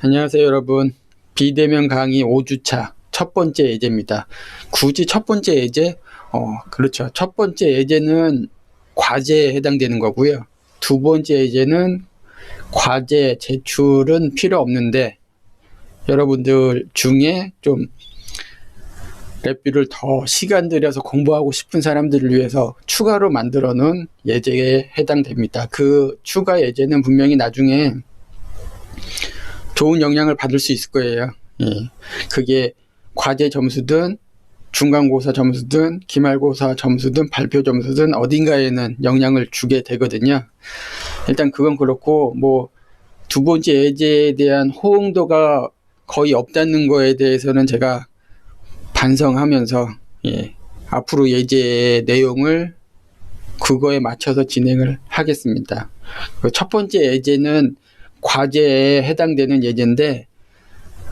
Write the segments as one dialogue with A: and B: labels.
A: 안녕하세요, 여러분. 비대면 강의 5주차 첫 번째 예제입니다. 굳이 첫 번째 예제? 그렇죠. 첫 번째 예제는 과제에 해당되는 거고요. 두 번째 예제는 과제 제출은 필요 없는데 여러분들 중에 좀 랩뷰를 더 시간 들여서 공부하고 싶은 사람들을 위해서 추가로 만들어 놓은 예제에 해당됩니다. 그 추가 예제는 분명히 나중에 좋은 영향을 받을 수 있을 거예요. 그게 과제 점수든 중간고사 점수든 기말고사 점수든 발표 점수든 어딘가에는 영향을 주게 되거든요. 일단 그건 그렇고 두 번째 예제에 대한 호응도가 거의 없다는 거에 대해서는 제가 반성하면서 앞으로 예제 내용을 그거에 맞춰서 진행을 하겠습니다. 첫 번째 예제는 과제에 해당되는 예제인데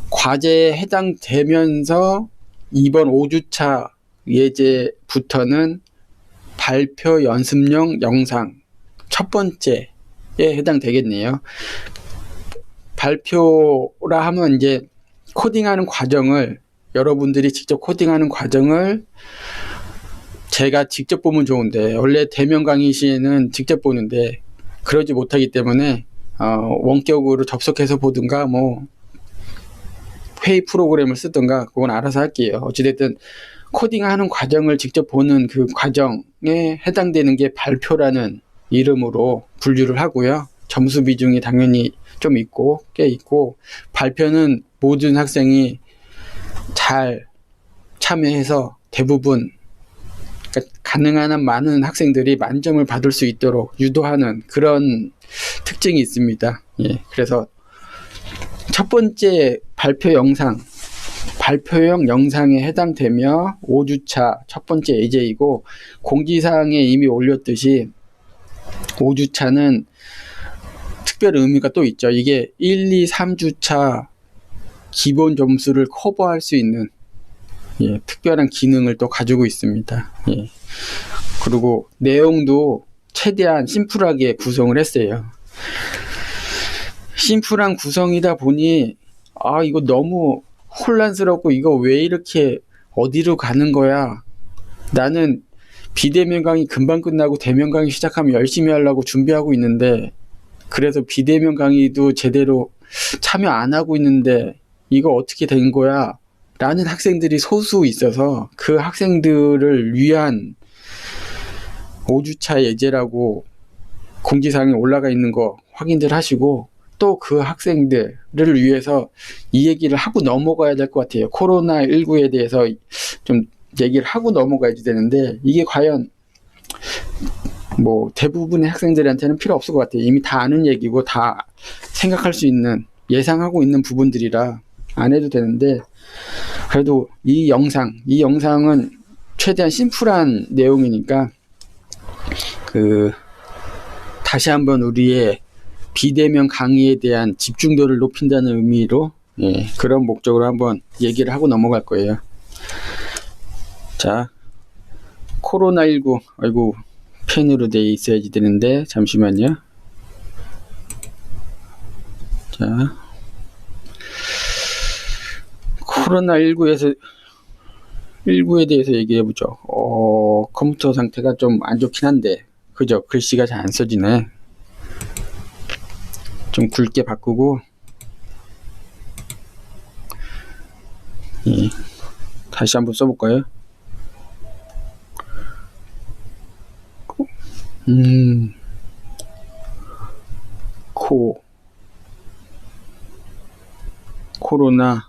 A: 과제에 해당되면서 이번 5주차 예제부터는 발표 연습용 영상 첫 번째에 해당되겠네요. 발표라 하면 이제 코딩하는 과정을 여러분들이 직접 코딩하는 과정을 제가 직접 보면 좋은데 원래 대면 강의 시에는 직접 보는데 그러지 못하기 때문에 원격으로 접속해서 보든가 회의 프로그램을 쓰든가 그건 알아서 할게요. 어찌됐든 코딩하는 과정을 직접 보는 그 과정에 해당되는 게 발표라는 이름으로 분류를 하고요. 점수 비중이 당연히 좀 있고 꽤 있고 발표는 모든 학생이 잘 참여해서 대부분 가능한 한 많은 학생들이 만점을 받을 수 있도록 유도하는 그런 특징이 있습니다. 그래서 첫 번째 발표용 영상에 해당되며 5주차 첫 번째 예제이고 공지사항에 이미 올렸듯이 5주차는 특별 의미가 또 있죠. 이게 1, 2, 3주차 기본 점수를 커버할 수 있는 특별한 기능을 또 가지고 있습니다. 그리고 내용도 최대한 심플하게 구성을 했어요. 심플한 구성이다 보니 이거 너무 혼란스럽고 이거 왜 이렇게 어디로 가는 거야. 나는 비대면 강의 금방 끝나고 대면 강의 시작하면 열심히 하려고 준비하고 있는데 그래서 비대면 강의도 제대로 참여 안 하고 있는데 이거 어떻게 된 거야 라는 학생들이 소수 있어서 그 학생들을 위한 5주차 예제라고 공지사항에 올라가 있는 거 확인들 하시고 또 그 학생들을 위해서 이 얘기를 하고 넘어가야 될 것 같아요. 코로나19에 대해서 좀 얘기를 하고 넘어가야지 되는데 이게 과연 대부분의 학생들한테는 필요 없을 것 같아요. 이미 다 아는 얘기고 다 생각할 수 있는 예상하고 있는 부분들이라 안 해도 되는데 그래도 이 영상은 최대한 심플한 내용이니까 다시 한번 우리의 비대면 강의에 대한 집중도를 높인다는 의미로 그런 목적으로 한번 얘기를 하고 넘어갈 거예요. 자, 코로나19 아이고 펜으로 돼 있어야지 되는데 잠시만요. 자, 코로나19에 대해서 얘기해보죠. 컴퓨터 상태가 좀 안 좋긴 한데 그죠? 글씨가 잘 안 써지네. 좀 굵게 바꾸고 다시 한번 써볼까요? 코로나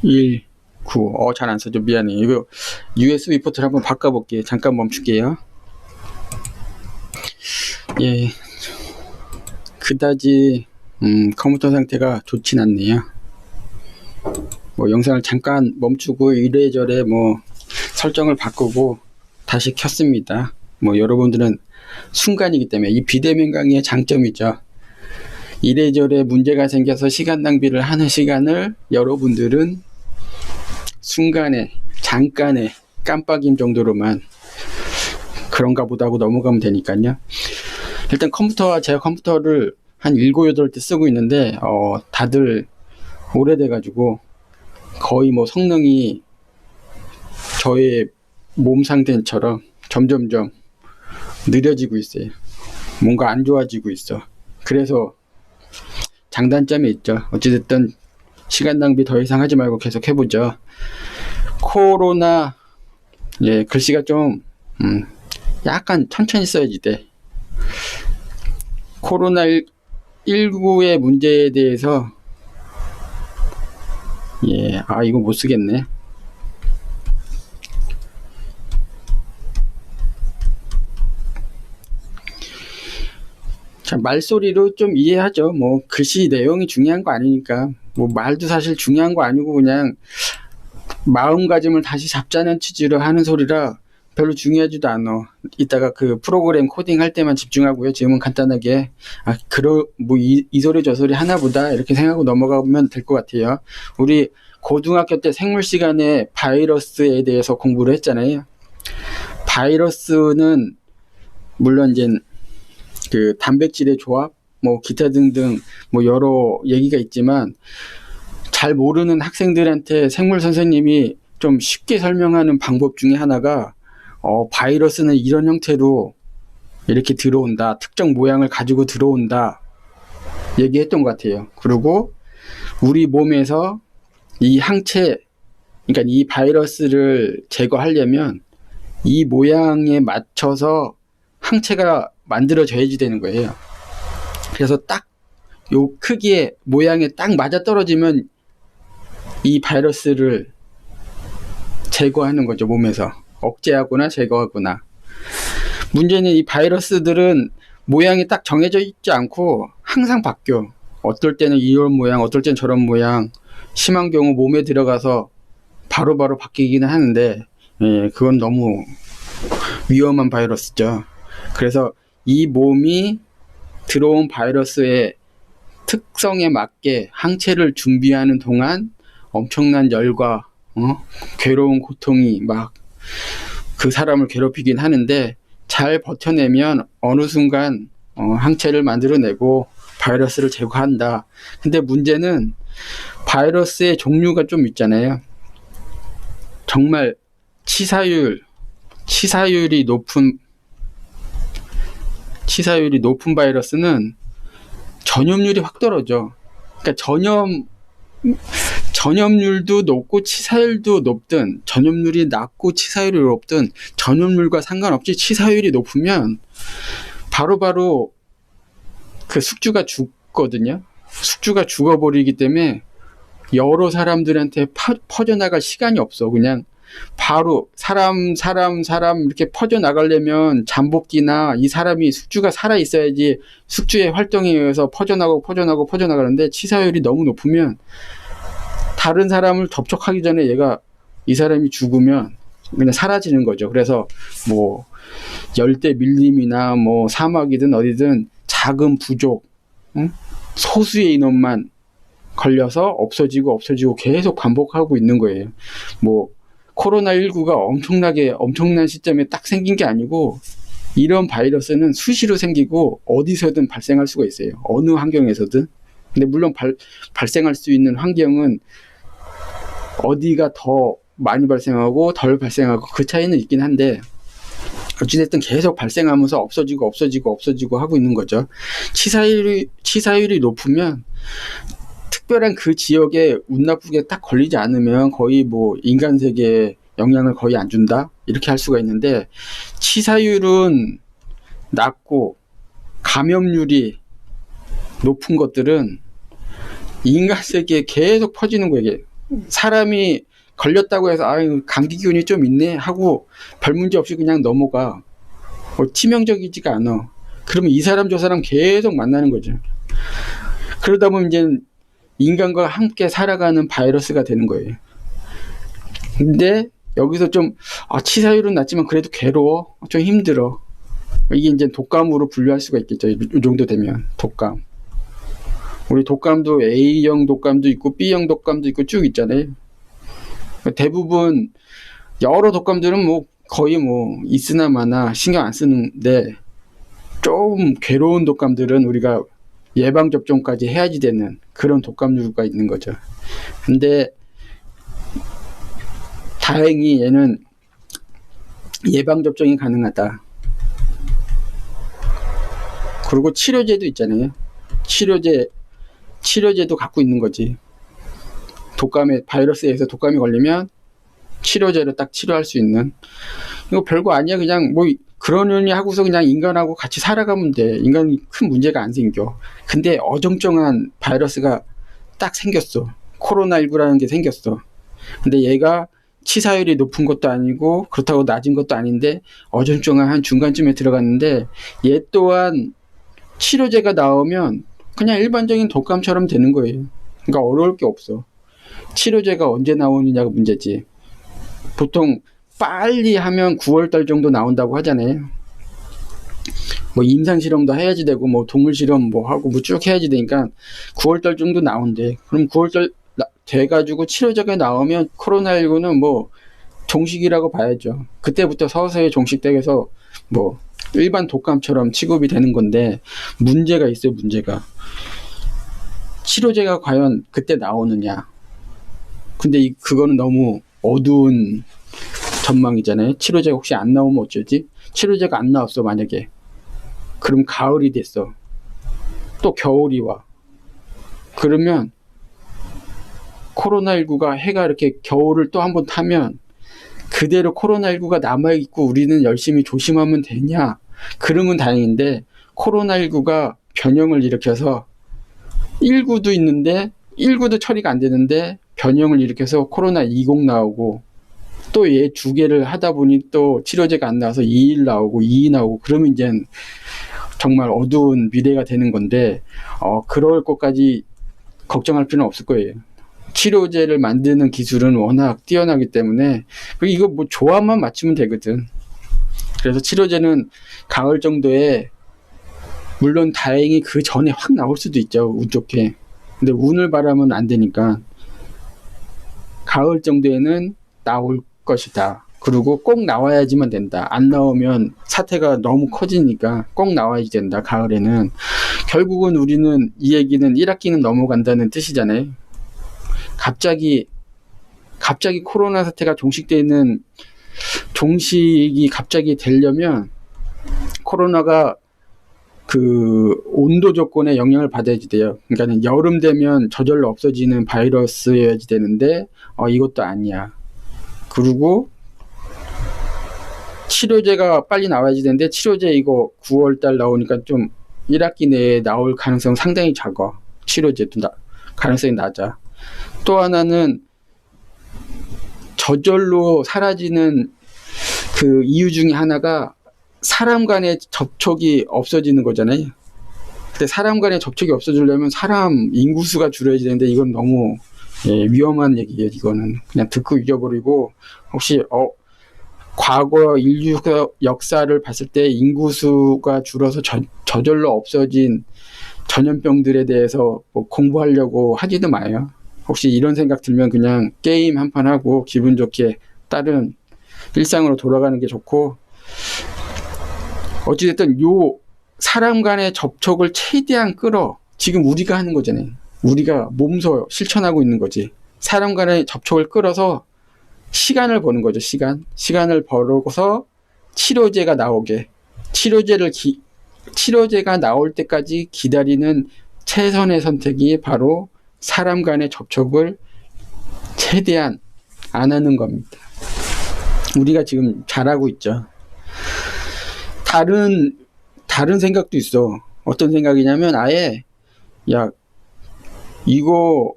A: 19 잘 안 써져. 미안해. 이거 USB 포트를 한번 바꿔볼게요. 잠깐 멈출게요. 그다지 컴퓨터 상태가 좋진 않네요. 영상을 잠깐 멈추고 이래저래 설정을 바꾸고 다시 켰습니다. 여러분들은 순간이기 때문에 이 비대면 강의의 장점이죠. 이래저래 문제가 생겨서 시간 낭비를 하는 시간을 여러분들은 순간에 잠깐의 깜빡임 정도로만 그런가 보다 하고 넘어가면 되니까요. 일단 제가 컴퓨터를 한 7, 8대 쓰고 있는데 다들 오래돼가지고 거의 뭐 성능이 저의 몸 상태처럼 점점점 느려지고 있어요. 뭔가 안 좋아지고 있어. 그래서 장단점이 있죠. 어찌됐든 시간 낭비 더 이상 하지 말고 계속 해보죠. 코로나, 글씨가 좀 약간 천천히 써야지 돼. 코로나19의 문제에 대해서 이거 못 쓰겠네. 자, 말소리로 좀 이해하죠. 뭐 글씨 내용이 중요한 거 아니니까. 뭐 말도 사실 중요한 거 아니고 그냥 마음가짐을 다시 잡자는 취지로 하는 소리라 별로 중요하지도 않아. 이따가 그 프로그램 코딩 할 때만 집중하고요. 지금은 간단하게 이 소리 저 소리 하나보다 이렇게 생각하고 넘어가면 될 것 같아요. 우리 고등학교 때 생물 시간에 바이러스에 대해서 공부를 했잖아요. 바이러스는 물론 이제 그 단백질의 조합, 뭐 기타 등등 뭐 여러 얘기가 있지만 잘 모르는 학생들한테 생물 선생님이 좀 쉽게 설명하는 방법 중에 하나가 바이러스는 이런 형태로 이렇게 들어온다. 특정 모양을 가지고 들어온다. 얘기했던 것 같아요. 그리고 우리 몸에서 이 항체, 그러니까 이 바이러스를 제거하려면 이 모양에 맞춰서 항체가 만들어져야지 되는 거예요. 그래서 딱 요 크기의 모양에 딱 맞아 떨어지면 이 바이러스를 제거하는 거죠. 몸에서 억제하거나 제거하거나. 문제는 이 바이러스들은 모양이 딱 정해져 있지 않고 항상 바뀌어. 어떨 때는 이런 모양, 어떨 때는 저런 모양. 심한 경우 몸에 들어가서 바로바로 바뀌기는 하는데 그건 너무 위험한 바이러스죠. 그래서 이 몸이 들어온 바이러스의 특성에 맞게 항체를 준비하는 동안 엄청난 열과 괴로운 고통이 막 그 사람을 괴롭히긴 하는데 잘 버텨내면 어느 순간 항체를 만들어내고 바이러스를 제거한다. 근데 문제는 바이러스의 종류가 좀 있잖아요. 정말 치사율이 높은 바이러스는 전염률이 확 떨어져. 그러니까 전염률도 높고 치사율도 높든, 전염률이 낮고 치사율이 높든 전염률과 상관없이 치사율이 높으면 바로바로 그 숙주가 죽거든요. 숙주가 죽어버리기 때문에 여러 사람들한테 퍼져나갈 시간이 없어. 그냥 바로 사람 이렇게 퍼져나가려면 잠복기나 이 사람이 숙주가 살아있어야지 숙주의 활동에 의해서 퍼져나가는데 치사율이 너무 높으면 다른 사람을 접촉하기 전에 이 사람이 죽으면 그냥 사라지는 거죠. 그래서 뭐 열대 밀림이나 뭐 사막이든 어디든 작은 부족, 소수의 인원만 걸려서 없어지고 계속 반복하고 있는 거예요. 뭐 코로나19가 엄청난 시점에 딱 생긴 게 아니고 이런 바이러스는 수시로 생기고 어디서든 발생할 수가 있어요. 어느 환경에서든. 근데 물론 발생할 수 있는 환경은 어디가 더 많이 발생하고 덜 발생하고 그 차이는 있긴 한데 어찌됐든 계속 발생하면서 없어지고 하고 있는 거죠. 치사율이 높으면 특별한 그 지역에 운 나쁘게 딱 걸리지 않으면 거의 뭐 인간 세계에 영향을 거의 안 준다 이렇게 할 수가 있는데 치사율은 낮고 감염률이 높은 것들은 인간 세계에 계속 퍼지는 거예요. 사람이 걸렸다고 해서 감기 기운이 좀 있네 하고 별 문제 없이 그냥 넘어가. 치명적이지가 않아. 그러면 이 사람 저 사람 계속 만나는 거죠. 그러다 보면 이제 인간과 함께 살아가는 바이러스가 되는 거예요. 근데 여기서 좀 치사율은 낮지만 그래도 괴로워. 좀 힘들어. 이게 이제 독감으로 분류할 수가 있겠죠. 이 정도 되면 독감. 우리 독감도 A형 독감도 있고 B형 독감도 있고 쭉 있잖아요. 대부분 여러 독감들은 뭐 거의 뭐 있으나 마나 신경 안 쓰는데 좀 괴로운 독감들은 우리가 예방접종까지 해야지 되는 그런 독감류가 있는 거죠. 근데 다행히 얘는 예방접종이 가능하다. 그리고 치료제도 있잖아요. 치료제도 갖고 있는 거지. 바이러스에서 독감이 걸리면 치료제로 딱 치료할 수 있는. 이거 별거 아니야. 그냥 뭐 그러느니 하고서 그냥 인간하고 같이 살아가면 돼. 인간이 큰 문제가 안 생겨. 근데 어정쩡한 바이러스가 딱 생겼어. 코로나19라는 게 생겼어. 근데 얘가 치사율이 높은 것도 아니고 그렇다고 낮은 것도 아닌데 어정쩡한 한 중간쯤에 들어갔는데, 얘 또한 치료제가 나오면 그냥 일반적인 독감처럼 되는 거예요. 그러니까 어려울 게 없어. 치료제가 언제 나오느냐가 문제지. 보통 빨리 하면 9월달 정도 나온다고 하잖아요. 뭐 임상실험도 해야지 되고 뭐 동물실험 뭐 하고 뭐 쭉 해야지 되니까 9월달 정도 나온대. 그럼 9월달 돼가지고 치료제가 나오면 코로나19는 뭐 종식이라고 봐야죠. 그때부터 서서히 종식돼서 뭐 일반 독감처럼 취급이 되는 건데, 문제가 있어요. 문제가 치료제가 과연 그때 나오느냐. 근데 그거는 너무 어두운 전망이잖아요. 치료제가 혹시 안 나오면 어쩌지? 치료제가 안 나왔어 만약에. 그럼 가을이 됐어. 또 겨울이 와. 그러면 코로나19가 해가 이렇게 겨울을 또 한 번 타면 그대로 코로나19가 남아있고 우리는 열심히 조심하면 되냐? 그러면 다행인데, 코로나19가 변형을 일으켜서 19도 있는데 19도 처리가 안 되는데 변형을 일으켜서 코로나20 나오고, 또 얘 두 개를 하다 보니 또 치료제가 안 나와서 21 나오고 22 나오고, 그러면 이제 정말 어두운 미래가 되는 건데, 그럴 것까지 걱정할 필요는 없을 거예요. 치료제를 만드는 기술은 워낙 뛰어나기 때문에, 그리고 이거 뭐 조합만 맞추면 되거든. 그래서 치료제는 가을 정도에, 물론 다행히 그 전에 확 나올 수도 있죠, 운 좋게. 근데 운을 바라면 안 되니까 가을 정도에는 나올 것이다. 그리고 꼭 나와야지만 된다. 안 나오면 사태가 너무 커지니까 꼭 나와야지 된다. 가을에는. 결국은 우리는 이 얘기는 1학기는 넘어간다는 뜻이잖아요. 갑자기 코로나 사태가 종식이 갑자기 되려면 코로나가 그 온도 조건에 영향을 받아야지 돼요. 그러니까 여름 되면 저절로 없어지는 바이러스여야지 되는데 이것도 아니야. 그리고 치료제가 빨리 나와야지 되는데, 치료제 이거 9월달 나오니까 좀 1학기 내에 나올 가능성 상당히 작아. 치료제도 가능성이 낮아. 또 하나는 저절로 사라지는 그 이유 중에 하나가 사람 간의 접촉이 없어지는 거잖아요. 근데 사람 간의 접촉이 없어지려면 사람 인구수가 줄어야지 되는데, 이건 너무 위험한 얘기예요. 이거는 그냥 듣고 잊어버리고, 혹시 과거 인류 역사를 봤을 때 인구수가 줄어서 저절로 없어진 전염병들에 대해서 뭐 공부하려고 하지도 마요. 혹시 이런 생각 들면 그냥 게임 한 판 하고 기분 좋게 다른 일상으로 돌아가는 게 좋고, 어찌됐든 요 사람 간의 접촉을 최대한 끌어. 지금 우리가 하는 거잖아요. 우리가 몸소 실천하고 있는 거지. 사람 간의 접촉을 끌어서 시간을 버는 거죠. 시간을 벌어서 치료제가 나오게, 치료제가 나올 때까지 기다리는 최선의 선택이 바로 사람 간의 접촉을 최대한 안 하는 겁니다. 우리가 지금 잘하고 있죠. 다른 생각도 있어. 어떤 생각이냐면, 아예 이거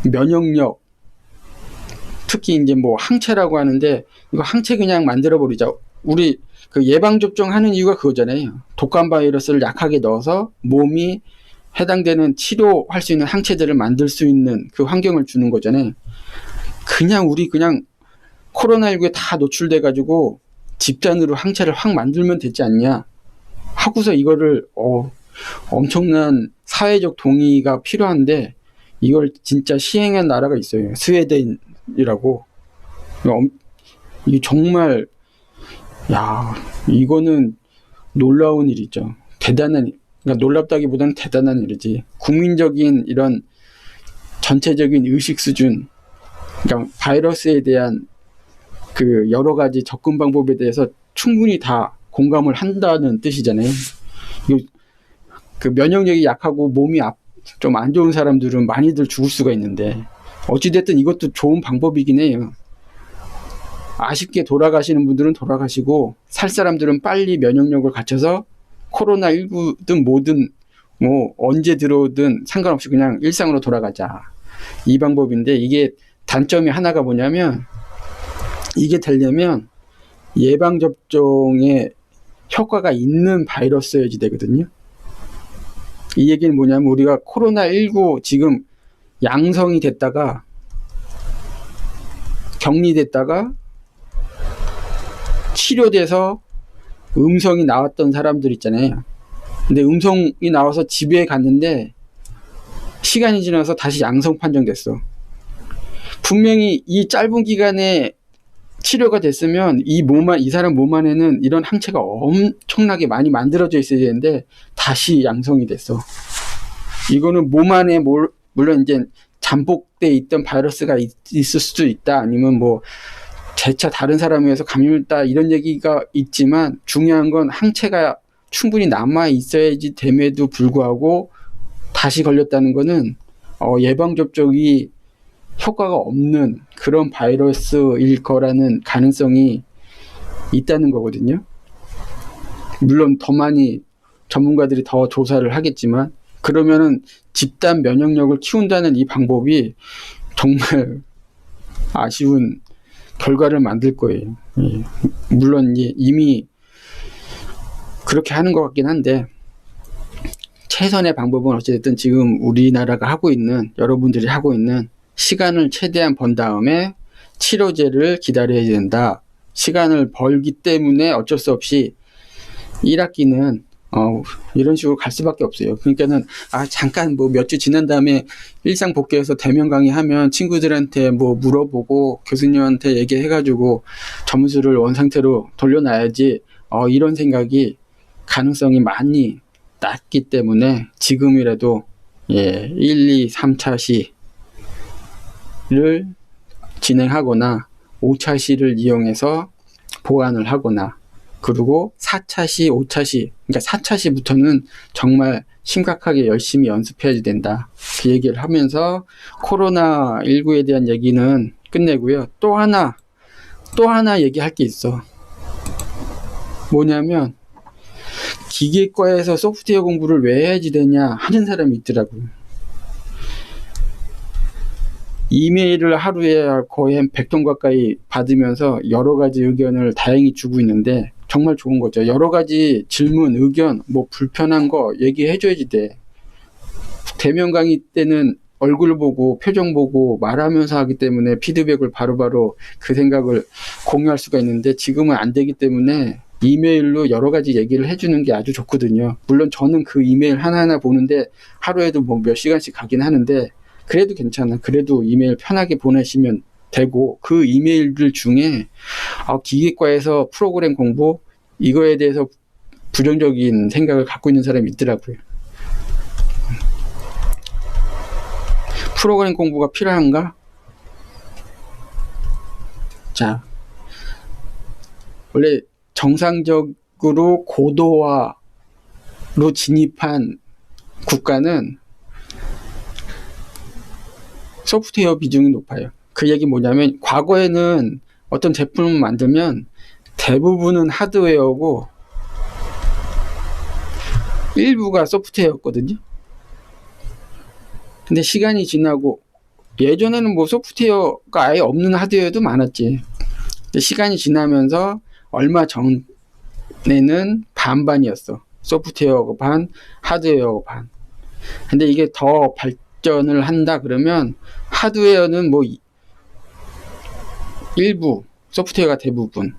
A: 면역력, 특히 이제 뭐 항체라고 하는데, 이거 항체 그냥 만들어 버리자. 우리 그 예방접종 하는 이유가 그거잖아요. 독감 바이러스를 약하게 넣어서 몸이 해당되는 치료할 수 있는 항체들을 만들 수 있는 그 환경을 주는 거잖아요. 우리 코로나19에 다 노출돼 가지고 집단으로 항체를 확 만들면 되지 않냐 하고서, 이거를 엄청난 사회적 동의가 필요한데, 이걸 진짜 시행한 나라가 있어요. 스웨덴이라고. 이 정말 이거는 놀라운 일이죠. 그러니까 놀랍다기보다는 대단한 일이지. 국민적인 이런 전체적인 의식 수준, 그러니까 바이러스에 대한 그 여러 가지 접근 방법에 대해서 충분히 다 공감을 한다는 뜻이잖아요. 그 면역력이 약하고 몸이 좀 안 좋은 사람들은 많이들 죽을 수가 있는데, 어찌됐든 이것도 좋은 방법이긴 해요. 아쉽게 돌아가시는 분들은 돌아가시고, 살 사람들은 빨리 면역력을 갖춰서 코로나19든 뭐든 뭐 언제 들어오든 상관없이 그냥 일상으로 돌아가자, 이 방법인데, 이게 단점이 하나가 뭐냐면, 이게 되려면 예방접종에 효과가 있는 바이러스여야지 되거든요. 이 얘기는 뭐냐면, 우리가 코로나19 지금 양성이 됐다가 격리됐다가 치료돼서 음성이 나왔던 사람들 있잖아요. 근데 음성이 나와서 집에 갔는데 시간이 지나서 다시 양성 판정됐어. 분명히 이 짧은 기간에 치료가 됐으면 이 사람 몸 안에는 이런 항체가 엄청나게 많이 만들어져 있어야 되는데 다시 양성이 됐어. 이거는 몸 안에 물론 이제 잠복돼 있던 바이러스가 있을 수도 있다, 아니면 뭐 재차 다른 사람에 의해서 감염했다, 이런 얘기가 있지만, 중요한 건 항체가 충분히 남아 있어야지 됨에도 불구하고 다시 걸렸다는 거는 예방접종이 효과가 없는 그런 바이러스일 거라는 가능성이 있다는 거거든요. 물론 더 많이 전문가들이 더 조사를 하겠지만, 그러면은 집단 면역력을 키운다는 이 방법이 정말 아쉬운 결과를 만들 거예요. 물론 이미 그렇게 하는 것 같긴 한데, 최선의 방법은 어쨌든 지금 우리나라가 하고 있는, 여러분들이 하고 있는, 시간을 최대한 번 다음에 치료제를 기다려야 된다. 시간을 벌기 때문에 어쩔 수 없이 1학기는 이런 식으로 갈 수밖에 없어요. 그러니까는 잠깐 뭐 몇 주 지난 다음에 일상 복귀해서 대면 강의하면 친구들한테 뭐 물어보고 교수님한테 얘기해가지고 점수를 원상태로 돌려놔야지, 이런 생각이 가능성이 많이 낮기 때문에 지금이라도 1, 2, 3차 시를 진행하거나 5차 시를 이용해서 보완을 하거나, 그리고 4차 시, 5차 시, 그러니까 4차 시부터는 정말 심각하게 열심히 연습해야 된다, 그 얘기를 하면서 코로나19에 대한 얘기는 끝내고요. 또 하나 얘기할 게 있어. 뭐냐면, 기계과에서 소프트웨어 공부를 왜 해야지 되냐 하는 사람이 있더라고요. 이메일을 하루에 거의 한 100통 가까이 받으면서 여러 가지 의견을 다양히 주고 있는데, 정말 좋은 거죠. 여러 가지 질문, 의견, 뭐 불편한 거 얘기해줘야지 돼. 대면 강의 때는 얼굴 보고 표정 보고 말하면서 하기 때문에 피드백을 바로바로 그 생각을 공유할 수가 있는데, 지금은 안 되기 때문에 이메일로 여러 가지 얘기를 해주는 게 아주 좋거든요. 물론 저는 그 이메일 하나하나 보는데 하루에도 뭐 몇 시간씩 가긴 하는데, 그래도 괜찮아. 그래도 이메일 편하게 보내시면 되고, 그 이메일들 중에 기계과에서 프로그램 공부, 이거에 대해서 부정적인 생각을 갖고 있는 사람이 있더라고요. 프로그램 공부가 필요한가? 자, 원래 정상적으로 고도화로 진입한 국가는 소프트웨어 비중이 높아요. 그 얘기 뭐냐면, 과거에는 어떤 제품을 만들면 대부분은 하드웨어고 일부가 소프트웨어였거든요. 근데 시간이 지나고, 예전에는 뭐 소프트웨어가 아예 없는 하드웨어도 많았지. 근데 시간이 지나면서 얼마 전에는 반반이었어. 소프트웨어 반, 하드웨어 반. 근데 이게 더 발전을 한다 그러면 하드웨어는 뭐 일부, 소프트웨어가 대부분.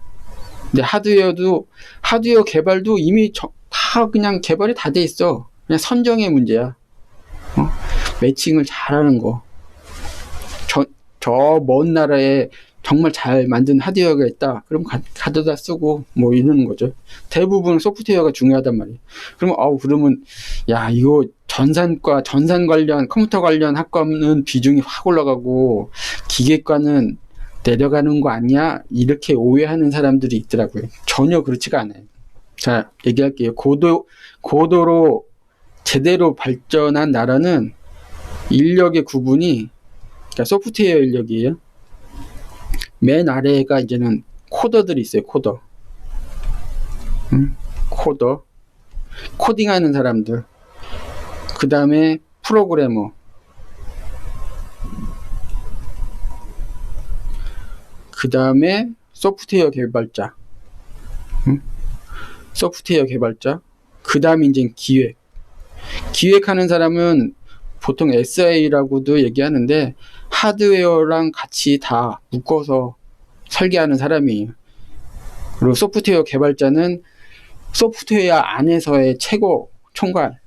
A: 근데 하드웨어 개발도 이미 다 그냥 개발이 다 돼 있어. 그냥 선정의 문제야. 매칭을 잘하는 거. 저 먼 나라에 정말 잘 만든 하드웨어가 있다. 그럼 가져다 쓰고 뭐 이러는 거죠. 대부분 소프트웨어가 중요하단 말이에요. 그러면 야, 이거 전산 관련 컴퓨터 관련 학과는 비중이 확 올라가고 기계과는 내려가는 거 아니야? 이렇게 오해하는 사람들이 있더라고요. 전혀 그렇지가 않아요. 자, 얘기할게요. 고도로 제대로 발전한 나라는 인력의 구분이, 그러니까 소프트웨어 인력이에요. 맨 아래가 이제는 코더들이 있어요. 코더. 코딩하는 사람들. 그 다음에 프로그래머. 그 다음에 소프트웨어 개발자. 소프트웨어 개발자. 그 다음에 이제 기획하는 사람은 보통 SI라고도 얘기하는데 하드웨어랑 같이 다 묶어서 설계하는 사람이에요. 그리고 소프트웨어 개발자는 소프트웨어 안에서의 최고 총괄.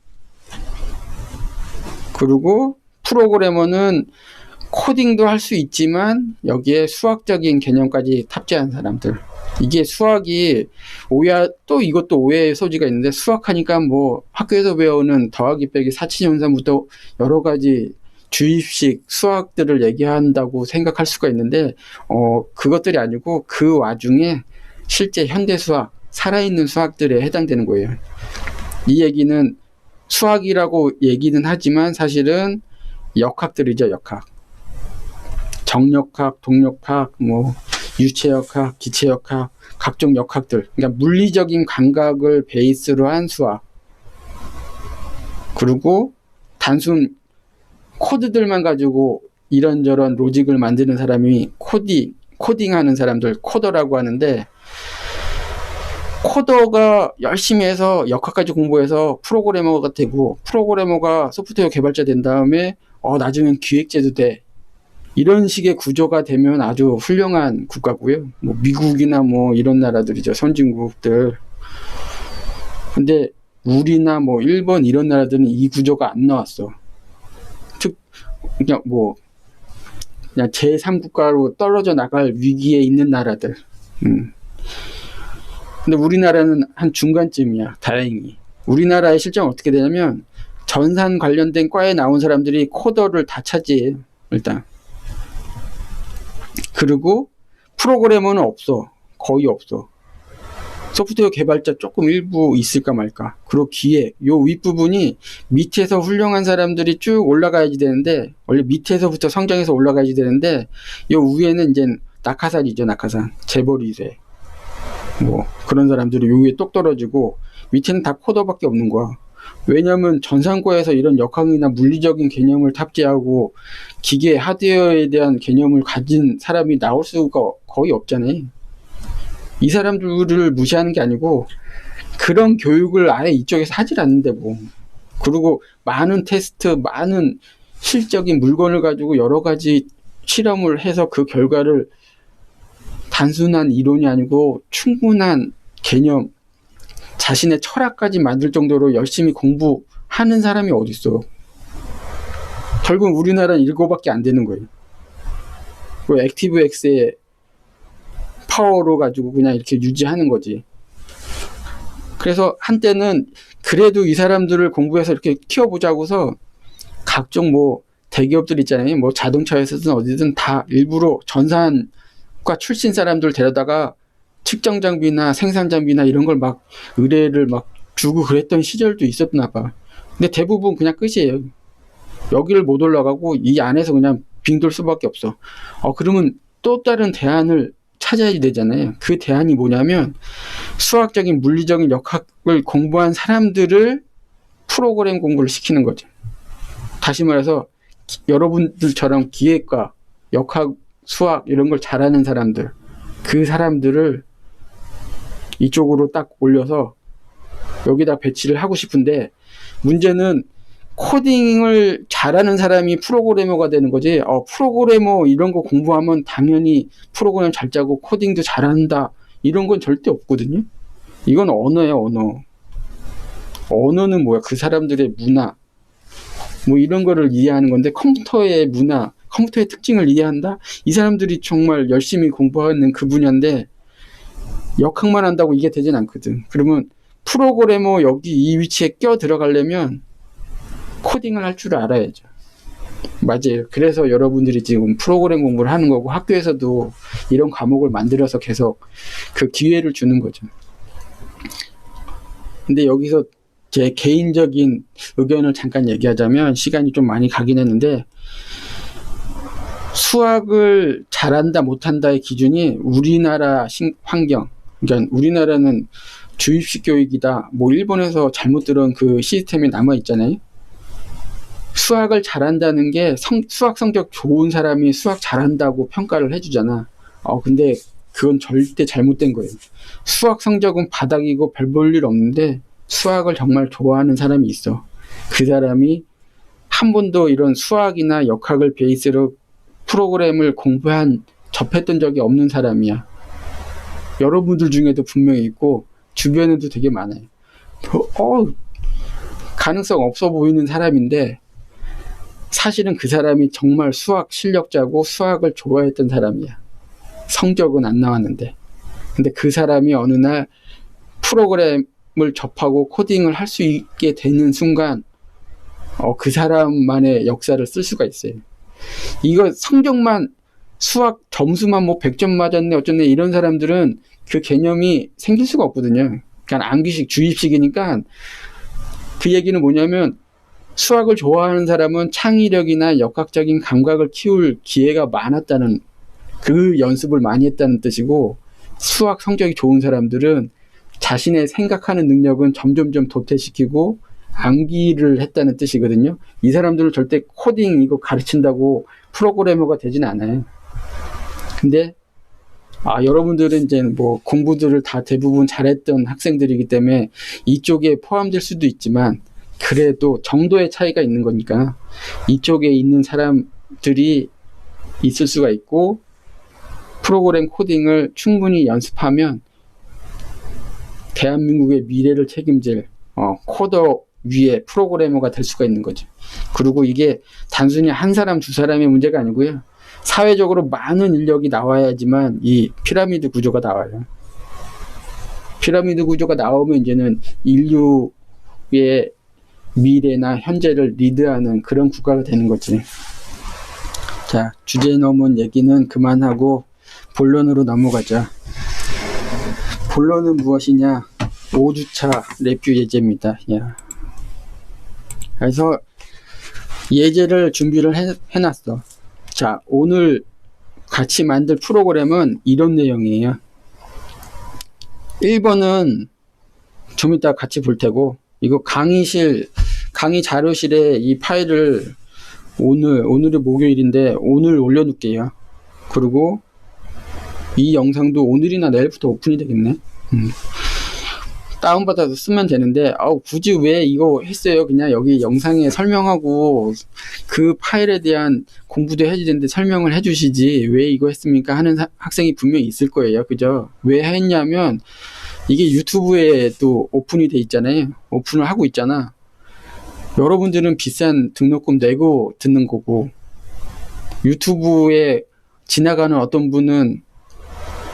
A: 그리고 프로그래머는 코딩도 할 수 있지만 여기에 수학적인 개념까지 탑재한 사람들. 이게 수학이 또 이것도 오해의 소지가 있는데, 수학하니까 뭐 학교에서 배우는 더하기 빼기 사치연산부터 여러 가지 주입식 수학들을 얘기한다고 생각할 수가 있는데 그것들이 아니고 그 와중에 실제 현대 수학, 살아있는 수학들에 해당되는 거예요. 이 얘기는 수학이라고 얘기는 하지만 사실은 역학들이죠. 역학. 정역학, 동역학, 뭐 유체역학, 기체역학, 각종 역학들. 그러니까 물리적인 감각을 베이스로 한 수학. 그리고 단순 코드들만 가지고 이런저런 로직을 만드는 사람이 코딩하는 사람들, 코더라고 하는데, 코더가 열심히 해서 역학까지 공부해서 프로그래머가 되고, 프로그래머가 소프트웨어 개발자 된 다음에 나중엔 기획자도 돼. 이런 식의 구조가 되면 아주 훌륭한 국가고요. 뭐 미국이나 뭐 이런 나라들이죠. 선진국들. 근데 우리나 뭐 일본 이런 나라들은 이 구조가 안 나왔어. 그냥 제3국가로 떨어져 나갈 위기에 있는 나라들. 근데 우리나라는 한 중간쯤이야. 다행히. 우리나라의 실정은 어떻게 되냐면 전산 관련된 과에 나온 사람들이 코더를 다 차지해요. 일단. 그리고 프로그래머는 없어. 거의 없어. 소프트웨어 개발자 조금 일부 있을까 말까. 그리고 기획, 요 윗부분이 밑에서 훌륭한 사람들이 쭉 올라가야지 되는데, 원래 밑에서부터 성장해서 올라가야지 되는데, 요 위에는 이제 낙하산이죠. 낙하산. 재벌 2세. 뭐 그런 사람들이 요 위에 똑 떨어지고 밑에는 다 코더밖에 없는 거야. 왜냐면 전산과에서 이런 역학이나 물리적인 개념을 탑재하고 기계 하드웨어에 대한 개념을 가진 사람이 나올 수가 거의 없잖아요. 이 사람들을 무시하는 게 아니고 그런 교육을 아예 이쪽에서 하질 않는데 뭐. 그리고 많은 테스트, 많은 실적인 물건을 가지고 여러 가지 실험을 해서 그 결과를 단순한 이론이 아니고 충분한 개념, 자신의 철학까지 만들 정도로 열심히 공부하는 사람이 어딨어. 결국 우리나라는 이거밖에 안 되는 거예요. 그 액티브엑스의 파워로 가지고 그냥 이렇게 유지하는 거지. 그래서 한때는 그래도 이 사람들을 공부해서 이렇게 키워보자고서 각종 뭐 대기업들 있잖아요. 뭐 자동차 회사든 어디든 다 일부러 전산과 출신 사람들 데려다가 측정 장비나 생산 장비나 이런 걸 막 의뢰를 막 주고 그랬던 시절도 있었나 봐. 근데 대부분 그냥 끝이에요. 여기를 못 올라가고 이 안에서 그냥 빙돌 수밖에 없어. 그러면 또 다른 대안을 찾아야 되잖아요. 그 대안이 뭐냐면 수학적인 물리적인 역학을 공부한 사람들을 프로그램 공부를 시키는 거죠. 다시 말해서 여러분들처럼 기획과 역학, 수학 이런 걸 잘하는 사람들, 그 사람들을 이쪽으로 딱 올려서 여기다 배치를 하고 싶은데, 문제는 코딩을 잘하는 사람이 프로그래머가 되는 거지. 프로그래머 이런 거 공부하면 당연히 프로그램 잘 짜고 코딩도 잘한다 이런 건 절대 없거든요. 이건 언어예요. 언어는 뭐야? 그 사람들의 문화 뭐 이런 거를 이해하는 건데, 컴퓨터의 문화, 컴퓨터의 특징을 이해한다? 이 사람들이 정말 열심히 공부하는 그 분야인데 역학만 한다고 이게 되진 않거든. 그러면 프로그래머 여기 이 위치에 껴 들어가려면 코딩을 할 줄 알아야죠. 맞아요. 그래서 여러분들이 지금 프로그램 공부를 하는 거고 학교에서도 이런 과목을 만들어서 계속 그 기회를 주는 거죠. 근데 여기서 제 개인적인 의견을 잠깐 얘기하자면 시간이 좀 많이 가긴 했는데 수학을 잘한다 못한다의 기준이 우리나라 환경, 그러니까 우리나라는 주입식 교육이다. 뭐 일본에서 잘못 들은 그 시스템이 남아 있잖아요. 수학을 잘한다는 게 수학 성적 좋은 사람이 수학 잘한다고 평가를 해주잖아. 근데 그건 절대 잘못된 거예요. 수학 성적은 바닥이고 별 볼 일 없는데 수학을 정말 좋아하는 사람이 있어. 그 사람이 한 번도 이런 수학이나 역학을 베이스로 프로그램을 접했던 적이 없는 사람이야. 여러분들 중에도 분명히 있고 주변에도 되게 많아요. 가능성 없어 보이는 사람인데 사실은 그 사람이 정말 수학 실력자고 수학을 좋아했던 사람이야. 성적은 안 나왔는데. 근데 그 사람이 어느 날 프로그램을 접하고 코딩을 할 수 있게 되는 순간 그 사람만의 역사를 쓸 수가 있어요. 이거 성적만 수학 점수만 뭐 100점 맞았네 어쩌네 이런 사람들은 그 개념이 생길 수가 없거든요. 그러니까 암기식 주입식이니까 그 얘기는 뭐냐면 수학을 좋아하는 사람은 창의력이나 역학적인 감각을 키울 기회가 많았다는 그 연습을 많이 했다는 뜻이고 수학 성적이 좋은 사람들은 자신의 생각하는 능력은 점점점 도태시키고 암기를 했다는 뜻이거든요. 이 사람들은 절대 코딩 이거 가르친다고 프로그래머가 되진 않아요. 근데 여러분들은 이제 뭐 공부들을 다 대부분 잘했던 학생들이기 때문에 이쪽에 포함될 수도 있지만 그래도 정도의 차이가 있는 거니까 이쪽에 있는 사람들이 있을 수가 있고 프로그램 코딩을 충분히 연습하면 대한민국의 미래를 책임질 코더 위에 프로그래머가 될 수가 있는 거죠. 그리고 이게 단순히 한 사람 두 사람의 문제가 아니고요. 사회적으로 많은 인력이 나와야지만 이 피라미드 구조가 나와요. 피라미드 구조가 나오면 이제는 인류의 미래나 현재를 리드하는 그런 국가가 되는 거지. 자, 주제 넘은 얘기는 그만하고 본론으로 넘어가자. 본론은 무엇이냐? 5주차 레뷰 예제입니다. 그래서 예제를 준비를 해놨어. 자, 오늘 같이 만들 프로그램은 이런 내용이에요. 1번은 좀 이따 같이 볼 테고 이거 강의 자료실에 이 파일을 오늘이 목요일인데 오늘 올려놓을게요. 그리고 이 영상도 오늘이나 내일부터 오픈이 되겠네. 다운받아서 쓰면 되는데 굳이 왜 이거 했어요? 그냥 여기 영상에 설명하고 그 파일에 대한 공부도 해야 되는데 설명을 해주시지 왜 이거 했습니까? 하는 학생이 분명히 있을 거예요. 그죠? 왜 했냐면 이게 유튜브에 또 오픈이 돼 있잖아요. 오픈을 하고 있잖아. 여러분들은 비싼 등록금 내고 듣는 거고 유튜브에 지나가는 어떤 분은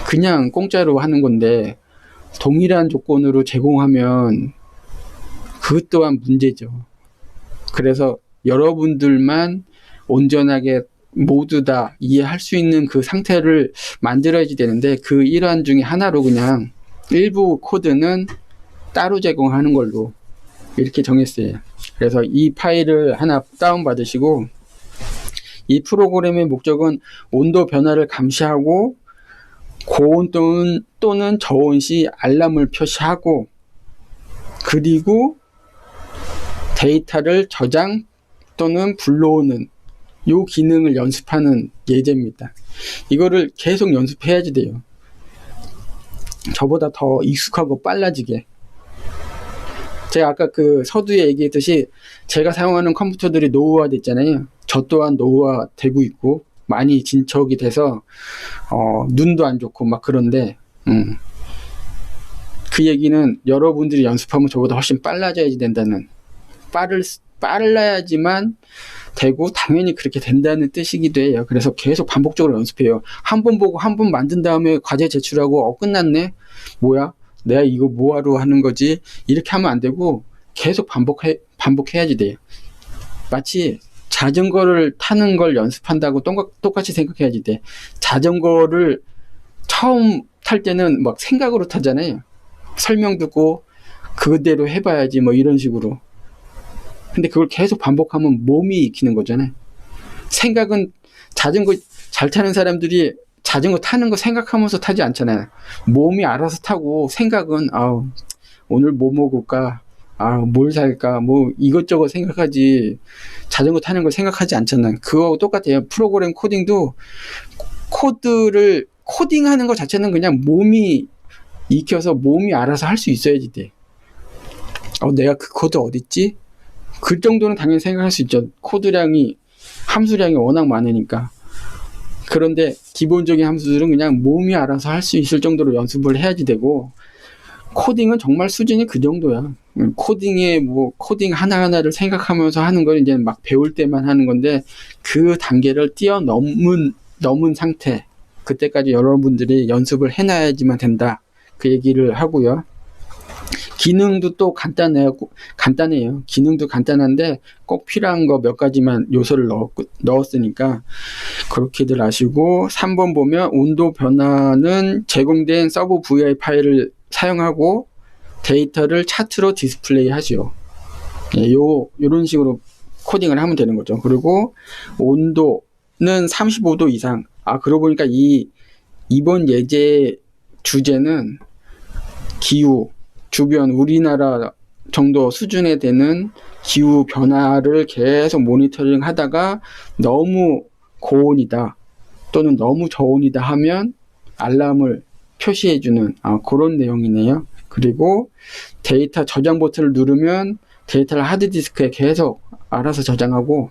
A: 그냥 공짜로 하는 건데 동일한 조건으로 제공하면 그것 또한 문제죠. 그래서 여러분들만 온전하게 모두 다 이해할 수 있는 그 상태를 만들어야지 되는데 그 일환 중에 하나로 그냥 일부 코드는 따로 제공하는 걸로 이렇게 정했어요. 그래서 이 파일을 하나 다운받으시고 이 프로그램의 목적은 온도 변화를 감시하고 고온 또는 저온 시 알람을 표시하고 그리고 데이터를 저장 또는 불러오는 이 기능을 연습하는 예제입니다. 이거를 계속 연습해야지 돼요. 저보다 더 익숙하고 빨라지게. 제가 아까 그 서두에 얘기했듯이 제가 사용하는 컴퓨터들이 노후화 됐잖아요. 저 또한 노후화 되고 있고 많이 진척이 돼서 눈도 안 좋고 막 그런데 그 얘기는 여러분들이 연습하면 저보다 훨씬 빨라져야지 된다는 빨라야지만 되고 당연히 그렇게 된다는 뜻이기도 해요. 그래서 계속 반복적으로 연습해요. 한 번 보고 한 번 만든 다음에 과제 제출하고 끝났네? 뭐야? 내가 이거 뭐하러 하는 거지? 이렇게 하면 안 되고 계속 반복해야지 돼요. 마치 자전거를 타는 걸 연습한다고 똑같이 생각해야지 돼. 자전거를 처음 탈 때는 막 생각으로 타잖아요. 설명 듣고 그대로 해봐야지 뭐 이런 식으로. 근데 그걸 계속 반복하면 몸이 익히는 거잖아요. 생각은 자전거 잘 타는 사람들이 자전거 타는 거 생각하면서 타지 않잖아요. 몸이 알아서 타고 생각은 오늘 뭐 먹을까? 뭘 살까? 뭐 이것저것 생각하지. 자전거 타는 걸 생각하지 않잖아요. 그거하고 똑같아요. 프로그램 코딩도 코드를 코딩하는 것 자체는 그냥 몸이 익혀서 몸이 알아서 할 수 있어야지 돼. 내가 그 코드 어딨지? 그 정도는 당연히 생각할 수 있죠. 코드량이 함수량이 워낙 많으니까. 그런데 기본적인 함수들은 그냥 몸이 알아서 할 수 있을 정도로 연습을 해야지 되고, 코딩은 정말 수준이 그 정도야. 코딩 하나하나를 생각하면서 하는 건 이제 막 배울 때만 하는 건데, 그 단계를 넘은 상태, 그때까지 여러분들이 연습을 해놔야지만 된다. 그 얘기를 하고요. 기능도 또 간단해요. 기능도 간단한데 꼭 필요한 거 몇 가지만 요소를 넣었으니까 그렇게들 아시고, 3번 보면 온도 변화는 제공된 서브 VI 파일을 사용하고 데이터를 차트로 디스플레이 하죠. 요런 식으로 코딩을 하면 되는 거죠. 그리고 온도는 35도 이상. 그러고 보니까 이번 예제 주제는 기후, 주변 우리나라 정도 수준에 되는 기후 변화를 계속 모니터링 하다가 너무 고온이다 또는 너무 저온이다 하면 알람을 표시해주는 그런 내용이네요. 그리고 데이터 저장 버튼을 누르면 데이터를 하드디스크에 계속 알아서 저장하고,